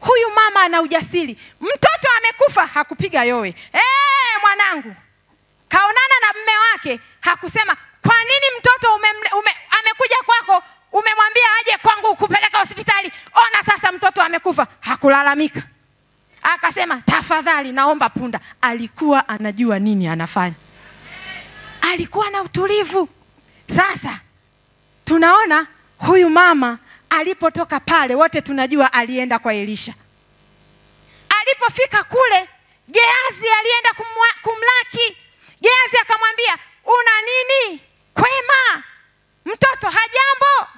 Huyu mama ana ujasiri. Mtoto amekufa, hakupiga yowe. Mwanangu. Kaonana na mume wake, hakusema kwa nini mtoto amekuja kwako, umemwambia aje kwangu kupeleka hospitali, ona sasa mtoto amekufa. Hakulalamika. Akasema tafadhali naomba punda. Alikuwa anajua nini anafanya. Alikuwa na utulivu. Sasa tunaona huyu mama alipotoka pale, wote tunajua alienda kwa Elisha. Alipofika kule, Gehazi alienda kumlaki. Gehazi akamwambia, una nini? Kwema. Mtoto hajambo?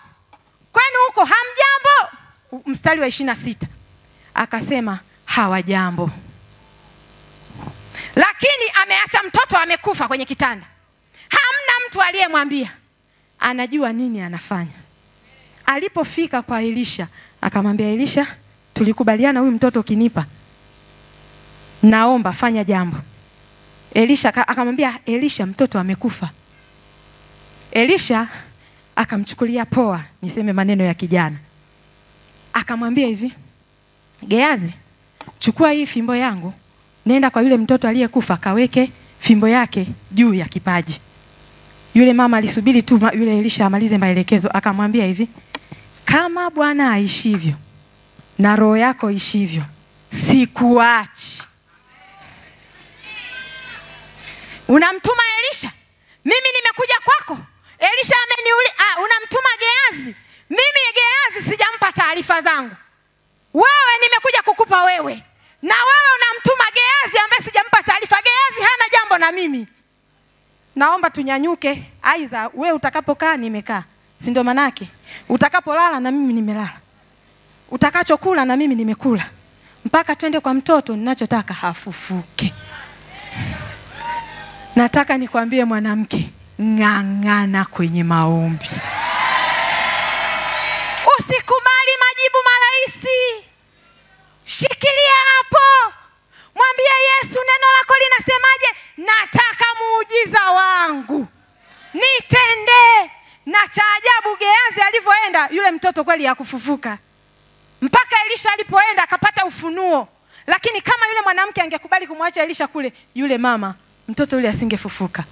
Kwenu huko hamjambo? Mstari wa 26. Akasema hawajambo. Lakini ameacha mtoto amekufa kwenye kitanda. Hamna mtu aliyemwambia. Anajua nini anafanya. Alipofika kwa Elisha, akamwambia Elisha, tulikubaliana huyu mtoto kinipa, naomba fanya jambo. Elisha akamwambia Elisha, mtoto amekufa. Elisha akamchukulia poa, niseme maneno ya kijana. Akamwambia hivi, Gehazi, chukua hii fimbo yangu, nenda kwa yule mtoto aliyekufa, kaweke fimbo yake juu ya kipaji. Yule mama alisubiri tu yule Elisha amalize maelekezo. Akamwambia hivi, kama Bwana aishivyo na roho yako ishivyo, sikuachi. Unamtuma Elisha, mimi nimekuja kwako. Elisha ameniuliza, unamtuma Gehazi, mimi Gehazi sijampa taarifa zangu. Wewe nimekuja kukupa wewe, na wewe unamtuma Gehazi ambaye sijampa taarifa. Gehazi hana jambo na mimi. Naomba tunyanyuke. Aiza wewe utakapokaa nimekaa, si ndio? Manake utakapolala na mimi nimelala, utakachokula na mimi nimekula, mpaka twende kwa mtoto ninachotaka hafufuke. Nataka nikwambie mwanamke, ng'ang'ana kwenye maombi. Usikubali majibu marahisi. Shikilia hapo. Mwambie Yesu, neno lako linasemaje? Nataka muujiza wangu, nitende. Na cha ajabu, Gehazi alivyoenda, yule mtoto kweli hakufufuka. Mpaka Elisha alipoenda akapata ufunuo. Lakini kama yule mwanamke angekubali kumwacha Elisha kule, yule mama, mtoto yule asingefufuka.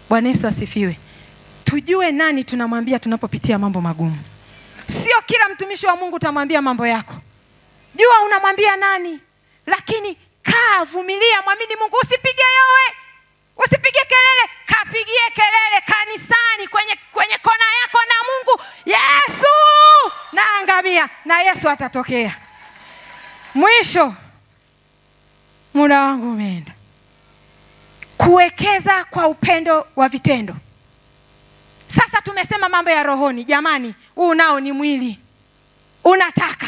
Bwana Yesu asifiwe. Tujue nani tunamwambia tunapopitia mambo magumu. Sio kila mtumishi wa Mungu utamwambia mambo yako. Jua unamwambia nani. Lakini kaa, vumilia, mwamini Mungu. Usipige yowe, usipige kelele. Kapigie kelele kanisani, kwenye kona yako na Mungu. Yesu, naangamia, na Yesu atatokea. Mwisho, muda wangu umeenda. Kuwekeza kwa upendo wa vitendo. Sasa tumesema mambo ya rohoni. Jamani, huu nao ni mwili. Unataka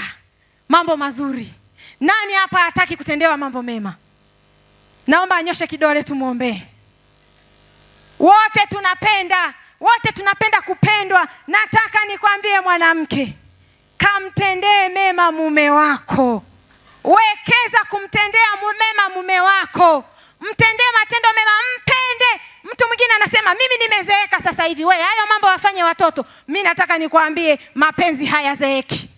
mambo mazuri. Nani hapa hataki kutendewa mambo mema? Naomba anyoshe kidole tumuombe. Wote tunapenda kupendwa. Nataka nikwambie mwanamke, kamtendee mema mume wako. Wekeza kumtendea mema mume wako. Mtendee matendo mema, mpende. Mtu mwingine anasema mimi nimezeeka sasa hivi. Wewe hayo mambo wafanye watoto. Mimi nataka nikwambie, mapenzi hayazeeki.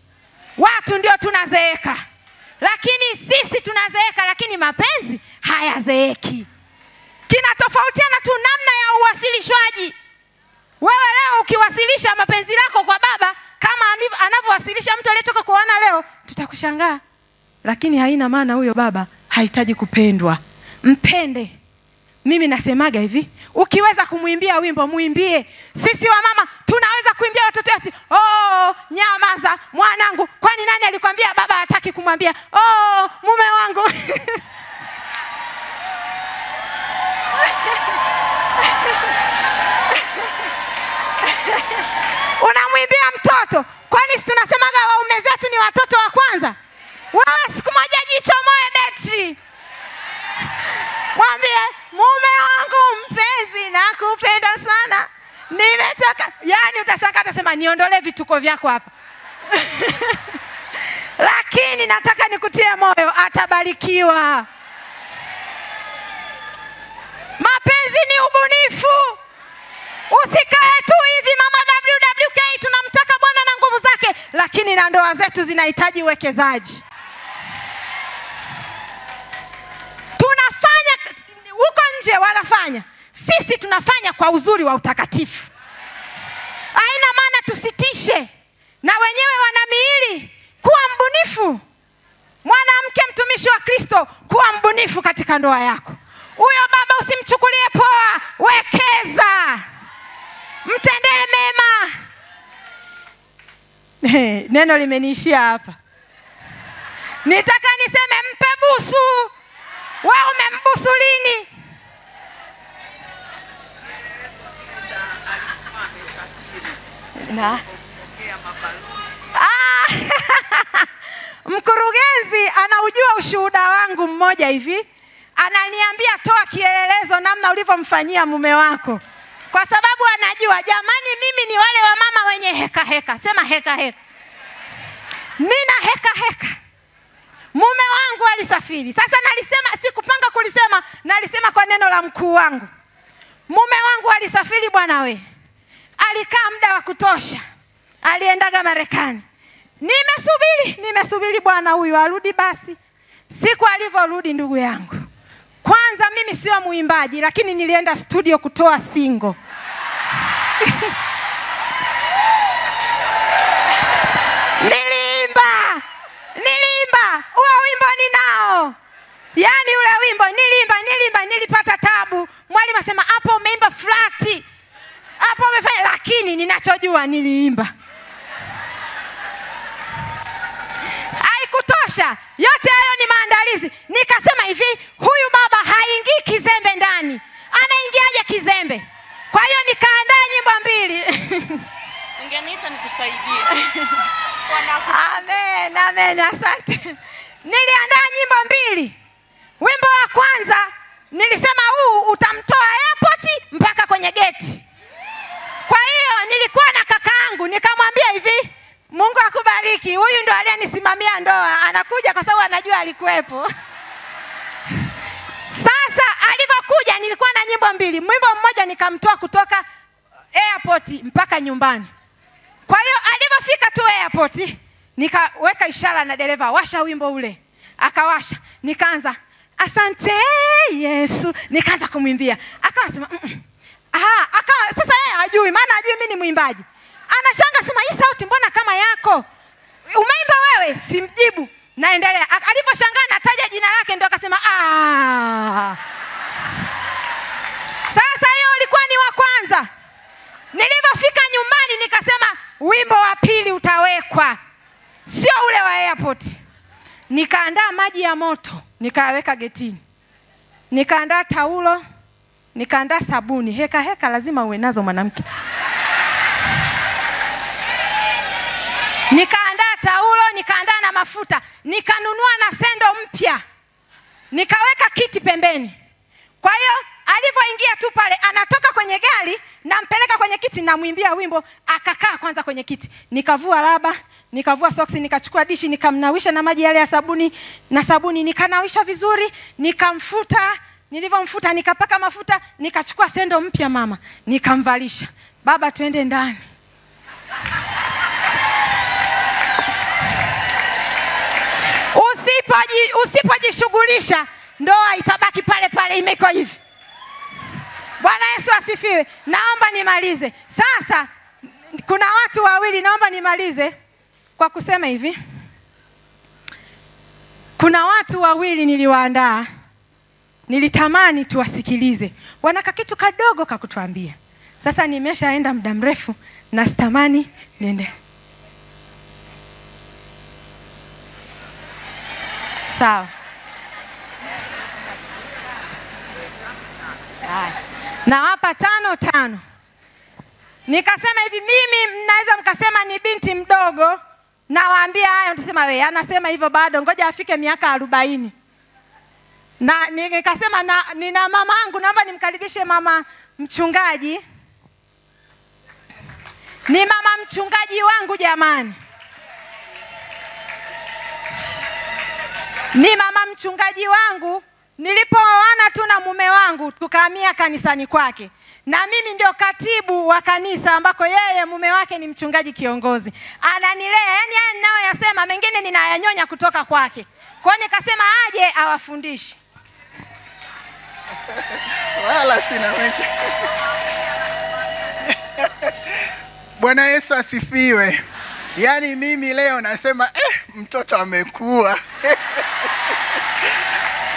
Watu ndio tunazeeka. Lakini sisi tunazeeka, lakini mapenzi hayazeeki. Kinatofautiana tu namna ya uwasilishwaji. Wewe leo ukiwasilisha mapenzi yako kwa baba kama anavyowasilisha mtu aliyetoka kuona leo, tutakushangaa. Lakini haina maana huyo baba hahitaji kupendwa. Mpende. Mimi nasemaga hivi, ukiweza kumwimbia wimbo, muimbie. Sisi wa mama tunaweza kuimbia watoto wetu, nyamaza mwanangu. Kwani nani alikwambia baba hataki kumwambia mume wangu? Unamwimbia mtoto. Kwani si tunasemaga waume zetu ni watoto wa kwanza? Wewe siku moja jicho moe betri. Mwambie, mume wangu mpenzi, nakupenda sana, nimetoka. Yani utashangaa atasema niondolee vituko vyako hapa. Lakini nataka nikutie moyo, atabarikiwa. Mapenzi ni ubunifu. Usikae tu hivi. Mama WWK tunamtaka Bwana na nguvu zake, lakini na ndoa zetu zinahitaji uwekezaji. Tunafanya huko nje wanafanya, sisi tunafanya kwa uzuri wa utakatifu. Haina maana tusitishe, na wenyewe wana miili. Kuwa mbunifu. Mwanamke mtumishi wa Kristo, kuwa mbunifu katika ndoa yako. Huyo baba usimchukulie poa, wekeza. Mtendee mema. Neno limeniishia hapa. Nitaka niseme mpe busu. Wewe umembusu lini? Mkurugenzi anaujua ushuhuda wangu mmoja hivi. Ananiambia toa kielelezo namna ulivyomfanyia mume wako. Kwa sababu anajua, jamani, mimi ni wale wa mama wenye heka heka. Sema heka heka. Nina heka heka. Mume wangu alisafiri. Sasa nalisema, sikupanga kulisema, nalisema kwa neno la mkuu wangu. Mume wangu alisafiri bwana we. Alikaa muda wa kutosha. Aliendaga Marekani. Nimesubiri bwana huyu arudi basi. Siku alivyorudi ndugu yangu, kwanza mimi sio muimbaji, lakini nilienda studio kutoa single. Nilimba. Huo wimbo ninao. Yani Jamani, ule wimbo nilipata tabu. Mwalimu asema hapo umeimba flat, hapo umefanya, lakini ninachojua niliimba. Haikutosha, yote hayo ni maandalizi. Nikasema hivi, huyu baba haingii kizembe ndani, anaingiaje kizembe? Kwa hiyo nikaandaa nyimbo 2. Ungeniita nikusaidie. Amen, asante. Niliandaa nyimbo 2. Wimbo wa kwanza nilisema huu utamtoa airport mpaka kwenye geti. Kwa hiyo nilikuwa na kakaangu, nikamwambia hivi, Mungu akubariki, huyu ndo aliyenisimamia ndoa, anakuja kwa sababu anajua alikuwepo. Sasa alivyokuja nilikuwa na nyimbo 2. Wimbo mmoja nikamtoa kutoka airport mpaka nyumbani. Kwa hiyo alivyofika tu airport, nikaweka ishara na dereva, washa wimbo ule. Akawasha. Nikaanza, asante Yesu. Nikaanza kumwimbia. Akasema, sasa yeye hajui, maana hajui mimi ni mwimbaji. Anashanga sema, hii sauti mbona kama yako? Umeimba wewe? Simjibu. Naendelea. Alivyoshangaa nataja jina lake ndio akasema, Sasa hiyo ulikuwa ni wa kwanza. Nilipofika nyumbani nikasema wimbo wa 2 utawekwa, sio ule wa airport. Nikaandaa maji ya moto, nikaweka getini. Nikaandaa taulo, nikaandaa sabuni. Heka lazima uwe nazo mwanamke. Nikaandaa taulo, nikaandaa na mafuta, nikanunua na sendo mpya. Nikaweka kiti pembeni. Kwa hiyo alivyoingia tu pale, anatoka kwenye gari, nampeleka kwenye kiti, namwimbia wimbo, akakaa kwanza kwenye kiti. Nikavua raba, nikavua soksi, nikachukua dishi, nikamnawisha na maji yale ya sabuni, na sabuni nikanawisha vizuri, nikamfuta. Nilivyomfuta nikapaka mafuta, nikachukua sendo mpya mama, nikamvalisha. Baba, twende ndani. Usipojishughulisha, ndoa itabaki pale pale imeko hivi. Bwana Yesu asifiwe. Naomba nimalize. Sasa kuna watu wawili, naomba nimalize kwa kusema hivi. Kuna watu wawili niliwaandaa, nilitamani tuwasikilize. Wanaka kitu kadogo kakutuambia. Sasa nimeshaenda muda mrefu na sitamani niende. Sawa. Nawapa 5. Nikasema hivi, mimi mnaweza mkasema ni binti mdogo, nawaambia haya, mtasema wewe anasema hivyo bado, ngoja afike miaka 40. Na nikasema nina mama yangu, naomba nimkaribishe mama mchungaji. Ni mama mchungaji wangu jamani. Ni mama mchungaji wangu. Nilipooana tu na mume wangu, tukahamia kanisani kwake. Na mimi ndio katibu wa kanisa ambako yeye mume wake ni mchungaji kiongozi. Ananilea, yani haya ninayoyasema mengine ninayanyonya kutoka kwake. Kwa hiyo nikasema aje awafundishe. Wala sina mengi. Bwana Yesu asifiwe. Yani mimi leo nasema mtoto amekua.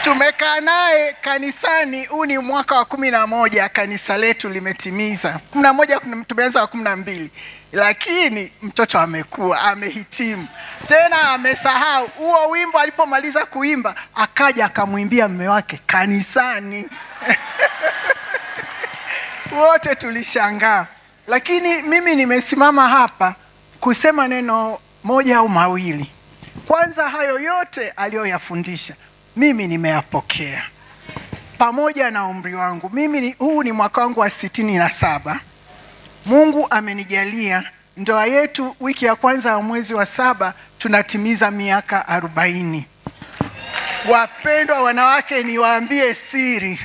Tumekaa naye kanisani, huu ni mwaka wa 11 kanisa letu limetimiza. 11 tumeanza wa 12. Lakini mtoto amekua, amehitimu. Tena amesahau huo wimbo, alipomaliza kuimba akaja akamwimbia mume wake kanisani. Wote tulishangaa. Lakini mimi nimesimama hapa kusema neno moja au mawili. Kwanza, hayo yote aliyoyafundisha mimi nimeyapokea pamoja na umri wangu. Huu ni mwaka wangu wa 67. Mungu amenijalia ndoa yetu, wiki ya kwanza ya mwezi wa 7 tunatimiza miaka 40. Wapendwa wanawake, niwaambie siri.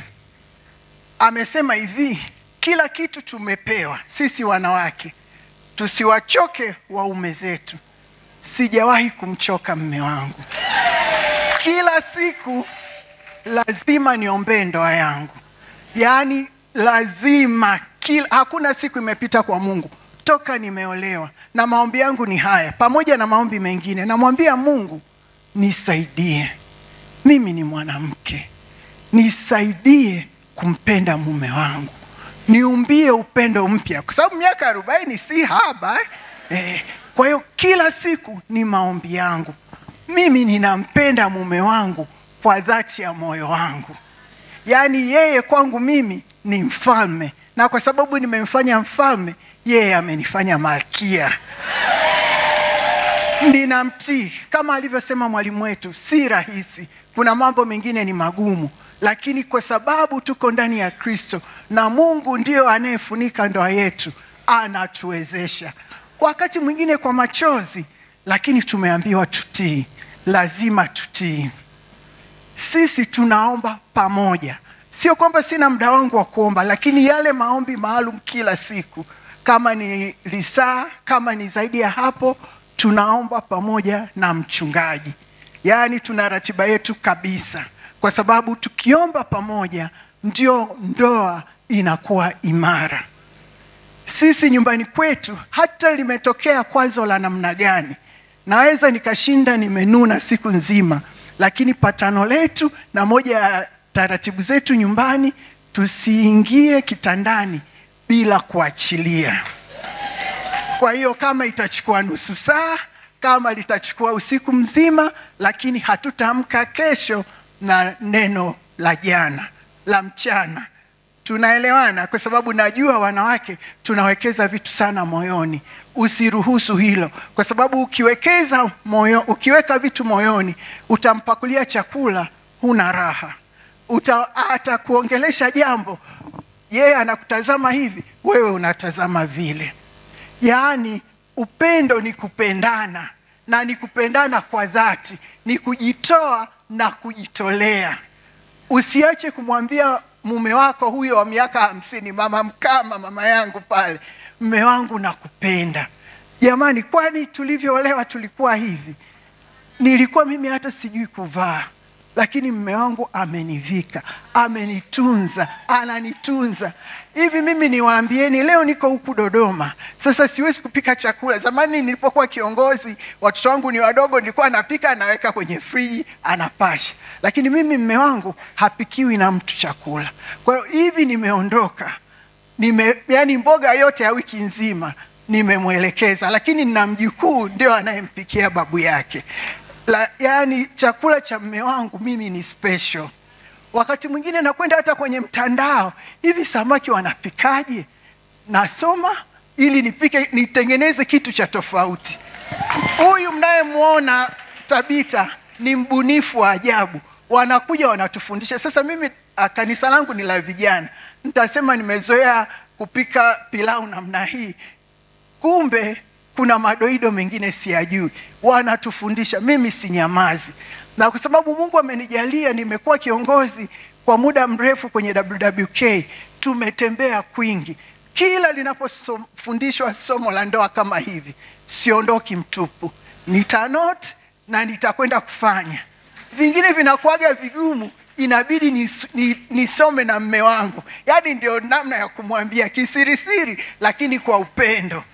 Amesema hivi, kila kitu tumepewa sisi wanawake, tusiwachoke waume zetu. Sijawahi kumchoka mume wangu. Kila siku lazima niombe ndoa yangu. Yaani lazima, hakuna siku imepita kwa Mungu toka nimeolewa. Na maombi yangu ni haya, pamoja na maombi mengine. Namwambia Mungu, nisaidie. Mimi ni mwanamke. nisaidie kumpenda mume wangu, niumbie upendo mpya, kwa sababu miaka 40 si haba. Kwa hiyo kila siku ni maombi yangu, mimi ninampenda mume wangu kwa dhati ya moyo wangu. Yaani yeye kwangu mimi ni mfalme, na kwa sababu nimemfanya mfalme, yeye amenifanya malkia. Ninamtii kama alivyosema mwalimu wetu, si rahisi. Kuna mambo mengine ni magumu, lakini kwa sababu tuko ndani ya Kristo na Mungu ndio anayefunika ndoa yetu, anatuwezesha. Wakati mwingine kwa machozi, lakini tumeambiwa tutii, lazima tutii. Sisi tunaomba pamoja. Sio kwamba sina muda wangu wa kuomba, lakini yale maombi maalum kila siku, kama ni lisaa, kama ni zaidi ya hapo, tunaomba pamoja na mchungaji. Yaani tuna ratiba yetu kabisa, kwa sababu tukiomba pamoja ndio ndoa inakuwa imara. Sisi nyumbani kwetu, hata limetokea kwazo la namna gani, naweza nikashinda nimenuna siku nzima, lakini patano letu na moja ya taratibu zetu nyumbani, tusiingie kitandani bila kuachilia. Kwa hiyo kama itachukua nusu saa, kama litachukua usiku mzima, lakini hatutaamka kesho na neno la jana, la mchana. Tunaelewana? Kwa sababu najua wanawake tunawekeza vitu sana moyoni. Usiruhusu hilo, kwa sababu ukiweka vitu moyoni, utampakulia chakula, huna raha. Atakuongelesha jambo, yeye anakutazama hivi, wewe unatazama vile. Yaani upendo ni kupendana, na ni kupendana kwa dhati, ni kujitoa na kujitolea. Usiache kumwambia mume wako huyo wa miaka 50, mama mkama, mama yangu pale, mume wangu nakupenda. Jamani, kwani tulivyoolewa tulikuwa hivi? Nilikuwa mimi hata sijui kuvaa, lakini mume wangu amenivika, amenitunza, ananitunza. Hivi mimi niwaambieni, leo niko huku Dodoma, sasa siwezi kupika chakula. Zamani nilipokuwa kiongozi, watoto wangu ni wadogo, nilikuwa napika, naweka kwenye friji, anapasha. Lakini mimi mume wangu hapikiwi na mtu chakula. Kwa hiyo hivi nimeondoka, yani mboga yote ya wiki nzima nimemwelekeza, lakini nina mjukuu ndio anayempikia babu yake. Yani chakula cha mume wangu mimi ni special. Wakati mwingine nakwenda hata kwenye mtandao, hivi samaki wanapikaje? Nasoma ili nitengeneze kitu cha tofauti. Huyu mnayemuona Tabita ni mbunifu wa ajabu. Wanakuja wanatufundisha. Sasa mimi kanisa langu ni la vijana, nitasema nimezoea kupika pilau namna hii, kumbe kuna madoido mengine siyajui. Wanatufundisha, mimi sinyamazi. Na kwa sababu Mungu amenijalia nimekuwa kiongozi kwa muda mrefu kwenye WWK, tumetembea kwingi. Kila linapofundishwa somo la ndoa kama hivi, siondoki mtupu. Nitanote na nitakwenda kufanya. Vingine vinakuwaga vigumu, inabidi nisome na mume wangu. Yaani ndio namna ya kumwambia kisirisiri, lakini kwa upendo.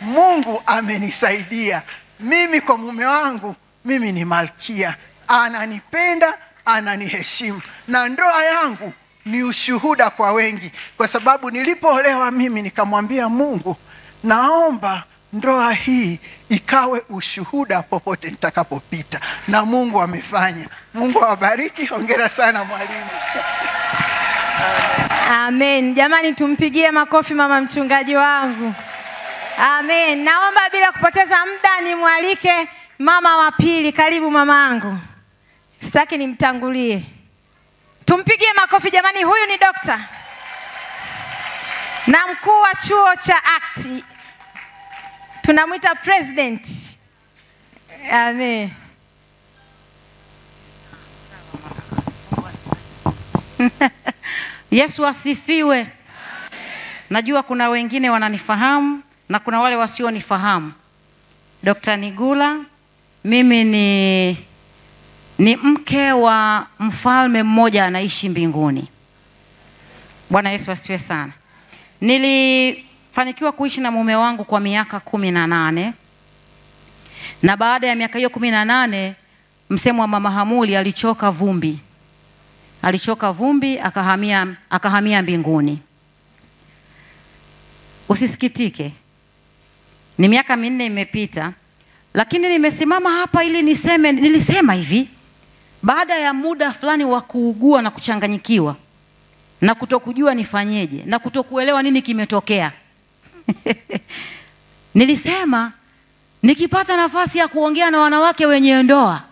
Mungu amenisaidia. Mimi kwa mume wangu, mimi ni malkia. Ananipenda, ananiheshimu. Na ndoa yangu ni ushuhuda kwa wengi. Kwa sababu nilipoolewa mimi nikamwambia Mungu, naomba ndoa hii ikawe ushuhuda popote nitakapopita. Na Mungu amefanya. Mungu awabariki. Hongera sana mwalimu. Amen. Jamani, tumpigie makofi mama mchungaji wangu. Amen. Naomba bila kupoteza muda nimwalike mama wa pili. Karibu mamangu. Sitaki nimtangulie. Tumpigie makofi jamani, huyu ni dokta na mkuu wa chuo cha ACT. Tunamwita president. Amen. Yesu asifiwe. Najua kuna wengine wananifahamu na kuna wale wasionifahamu. Dr. Nigula, mimi ni mke wa mfalme mmoja anaishi mbinguni. Bwana Yesu asifiwe sana. Nilifanikiwa kuishi na mume wangu kwa miaka 18. Na baada ya miaka hiyo 18, msemo wa mama Hamuli alichoka vumbi. alichoka vumbi akahamia mbinguni. Usisikitike, ni miaka 4 imepita, lakini nimesimama hapa ili nilisema hivi, baada ya muda fulani wa kuugua na kuchanganyikiwa na kutokujua nifanyeje na kutokuelewa nini kimetokea nilisema nikipata nafasi ya kuongea na wanawake wenye ndoa,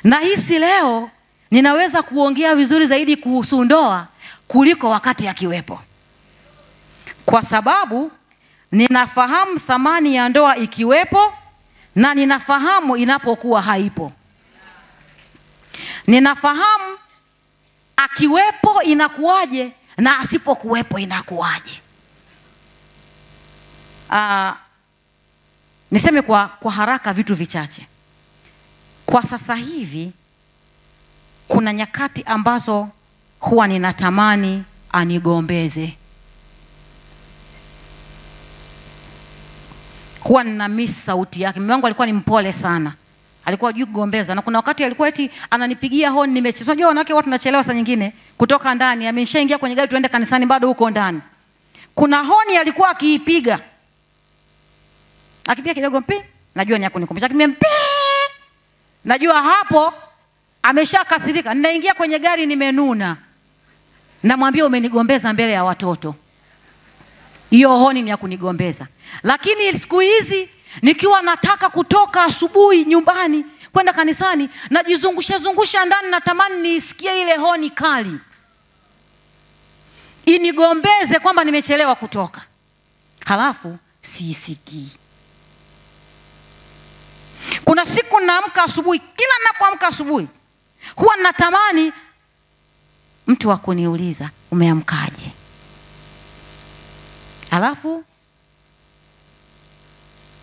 na hisi leo ninaweza kuongea vizuri zaidi kuhusu ndoa kuliko wakati akiwepo, kwa sababu ninafahamu thamani ya ndoa ikiwepo na ninafahamu inapokuwa haipo. Ninafahamu akiwepo inakuwaje na asipokuwepo inakuwaje. Niseme kwa haraka vitu vichache. Kwa sasa hivi kuna nyakati ambazo huwa ninatamani anigombeze. Huwa nina miss sauti yake. Mume wangu alikuwa ni mpole sana, alikuwa hajui kugombeza, na kuna wakati alikuwa eti ananipigia honi nimechelewa. Unajua wanawake watu tunachelewa saa nyingine kutoka ndani, ameshaingia kwenye gari tuende kanisani bado huko ndani. Kuna honi alikuwa akiipiga, akipiga kidogo mpi, najua ni yako nikumbusha, akimia mpi, najua hapo ameshakasirika. Ninaingia kwenye gari nimenuna, namwambia umenigombeza mbele ya watoto. Hiyo honi ni ya kunigombeza. Lakini siku hizi nikiwa nataka kutoka asubuhi nyumbani kwenda kanisani, najizungusha ndani, natamani niisikie ile honi kali inigombeze kwamba nimechelewa kutoka, halafu siisikii. Kuna siku naamka asubuhi, kila ninapoamka asubuhi huwa natamani mtu wa kuniuliza umeamkaje. Halafu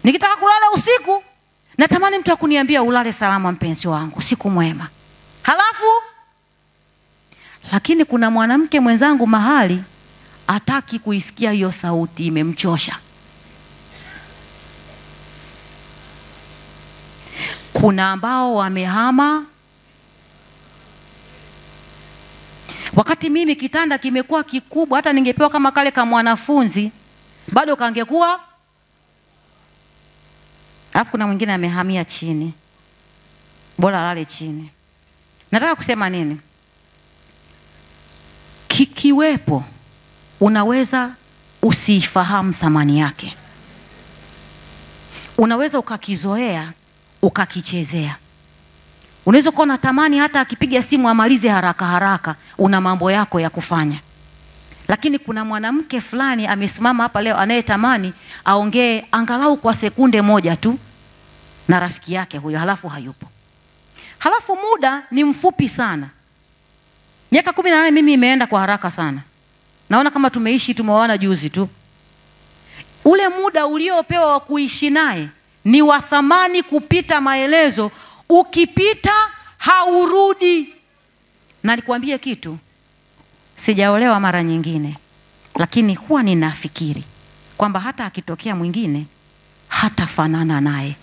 nikitaka kulala usiku natamani mtu akuniambia ulale salama mpenzi wangu, siku mwema. Lakini kuna mwanamke mwenzangu mahali hataki kuisikia hiyo sauti, imemchosha. Kuna ambao wamehama. Wakati mimi kitanda kimekuwa kikubwa, hata ningepewa kama kale kama mwanafunzi bado kangekuwa. Alafu kuna mwingine amehamia chini, bora lale chini. Nataka kusema nini? Kikiwepo unaweza usifahamu thamani yake, unaweza ukakizoea ukakichezea. Unaweza kuwa unatamani hata akipiga simu amalize haraka haraka, una mambo yako ya kufanya. Lakini kuna mwanamke fulani amesimama hapa leo anayetamani aongee angalau kwa sekunde moja tu na rafiki yake huyo, halafu hayupo. Halafu muda ni mfupi sana. Miaka 18 mimi imeenda kwa haraka sana. Naona kama tumeoana juzi tu. Ule muda uliopewa wa kuishi naye ni wa thamani kupita maelezo. Ukipita haurudi. Na nikwambie kitu, sijaolewa mara nyingine, lakini huwa ninafikiri kwamba hata akitokea mwingine hatafanana naye.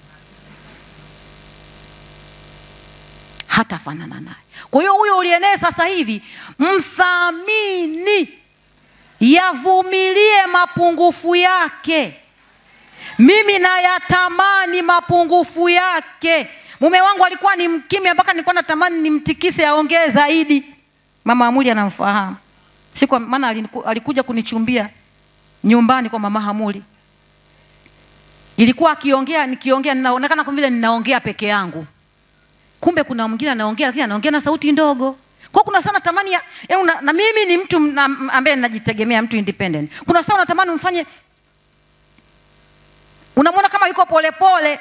Hatafanana naye. Kwa hiyo huyo ulienee sasa hivi, mthamini, yavumilie mapungufu yake. Mimi nayatamani mapungufu yake. Mume wangu alikuwa ni mkimya mpaka nilikuwa natamani nimtikise aongee zaidi. Mama Hamuli anamfahamu. Siku maana alikuja kunichumbia nyumbani kwa Mama Hamuli. Ilikuwa akiongea, nikiongea ninaonekana kama vile ninaongea peke yangu. Kumbe kuna mwingine anaongea lakini anaongea na sauti ndogo. Kwa kuna sana tamani ya na mimi ni mtu ambaye ninajitegemea, mtu independent. Kuna sana natamani umfanye, unamwona kama yuko polepole.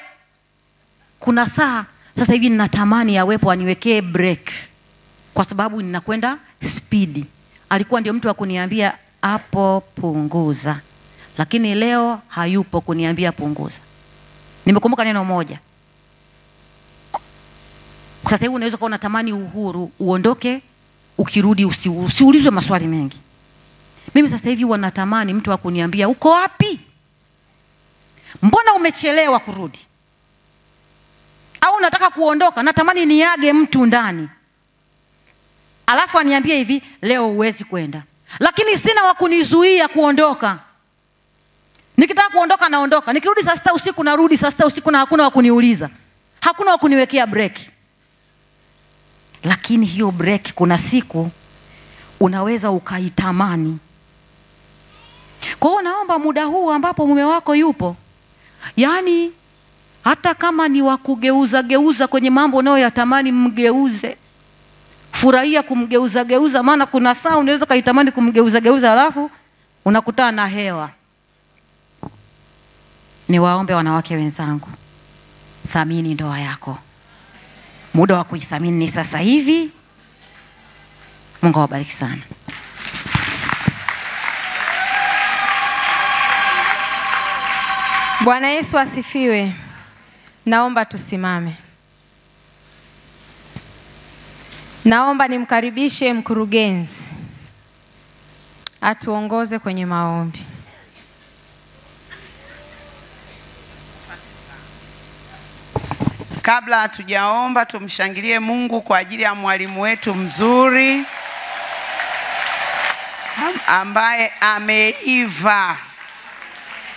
Kuna saa sasa hivi ninatamani yawepo aniwekee break, kwa sababu ninakwenda speed. Alikuwa ndio mtu wa kuniambia hapo punguza, lakini leo hayupo kuniambia punguza. Nimekumbuka neno moja. Sasa hivi unaweza kuwa unatamani uhuru, uondoke, ukirudi usiulizwe maswali mengi. Mimi sasa hivi wanatamani mtu wa kuniambia uko wapi? Mbona umechelewa kurudi? Au nataka kuondoka, natamani niage mtu ndani. alafu aniambie hivi, leo huwezi kwenda, lakini sina wa kunizuia kuondoka. Nikitaka kuondoka naondoka, nikirudi saa 6 usiku narudi saa 6 usiku, na hakuna wa kuniuliza, hakuna wa kuniwekea break. Lakini hiyo break kuna siku unaweza ukaitamani. Kwa hiyo naomba muda huu ambapo mume wako yupo, yani hata kama ni wa kugeuza geuza kwenye mambo unayoyatamani, mgeuze. Furahia kumgeuza geuza, maana kuna saa unaweza kaitamani kumgeuza geuza alafu unakutana na hewa. Niwaombe wanawake wenzangu, thamini ndoa yako. Muda wa kuithamini ni sasa hivi. Mungu awabariki sana. Bwana Yesu asifiwe. Naomba tusimame. Naomba nimkaribishe mkurugenzi atuongoze kwenye maombi. Kabla hatujaomba, tumshangilie Mungu kwa ajili ya mwalimu wetu mzuri ambaye ameiva.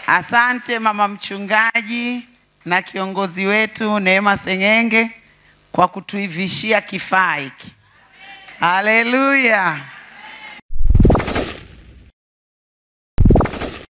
Asante mama mchungaji na kiongozi wetu Neema Seng'enge kwa kutuivishia kifaa hiki. Haleluya.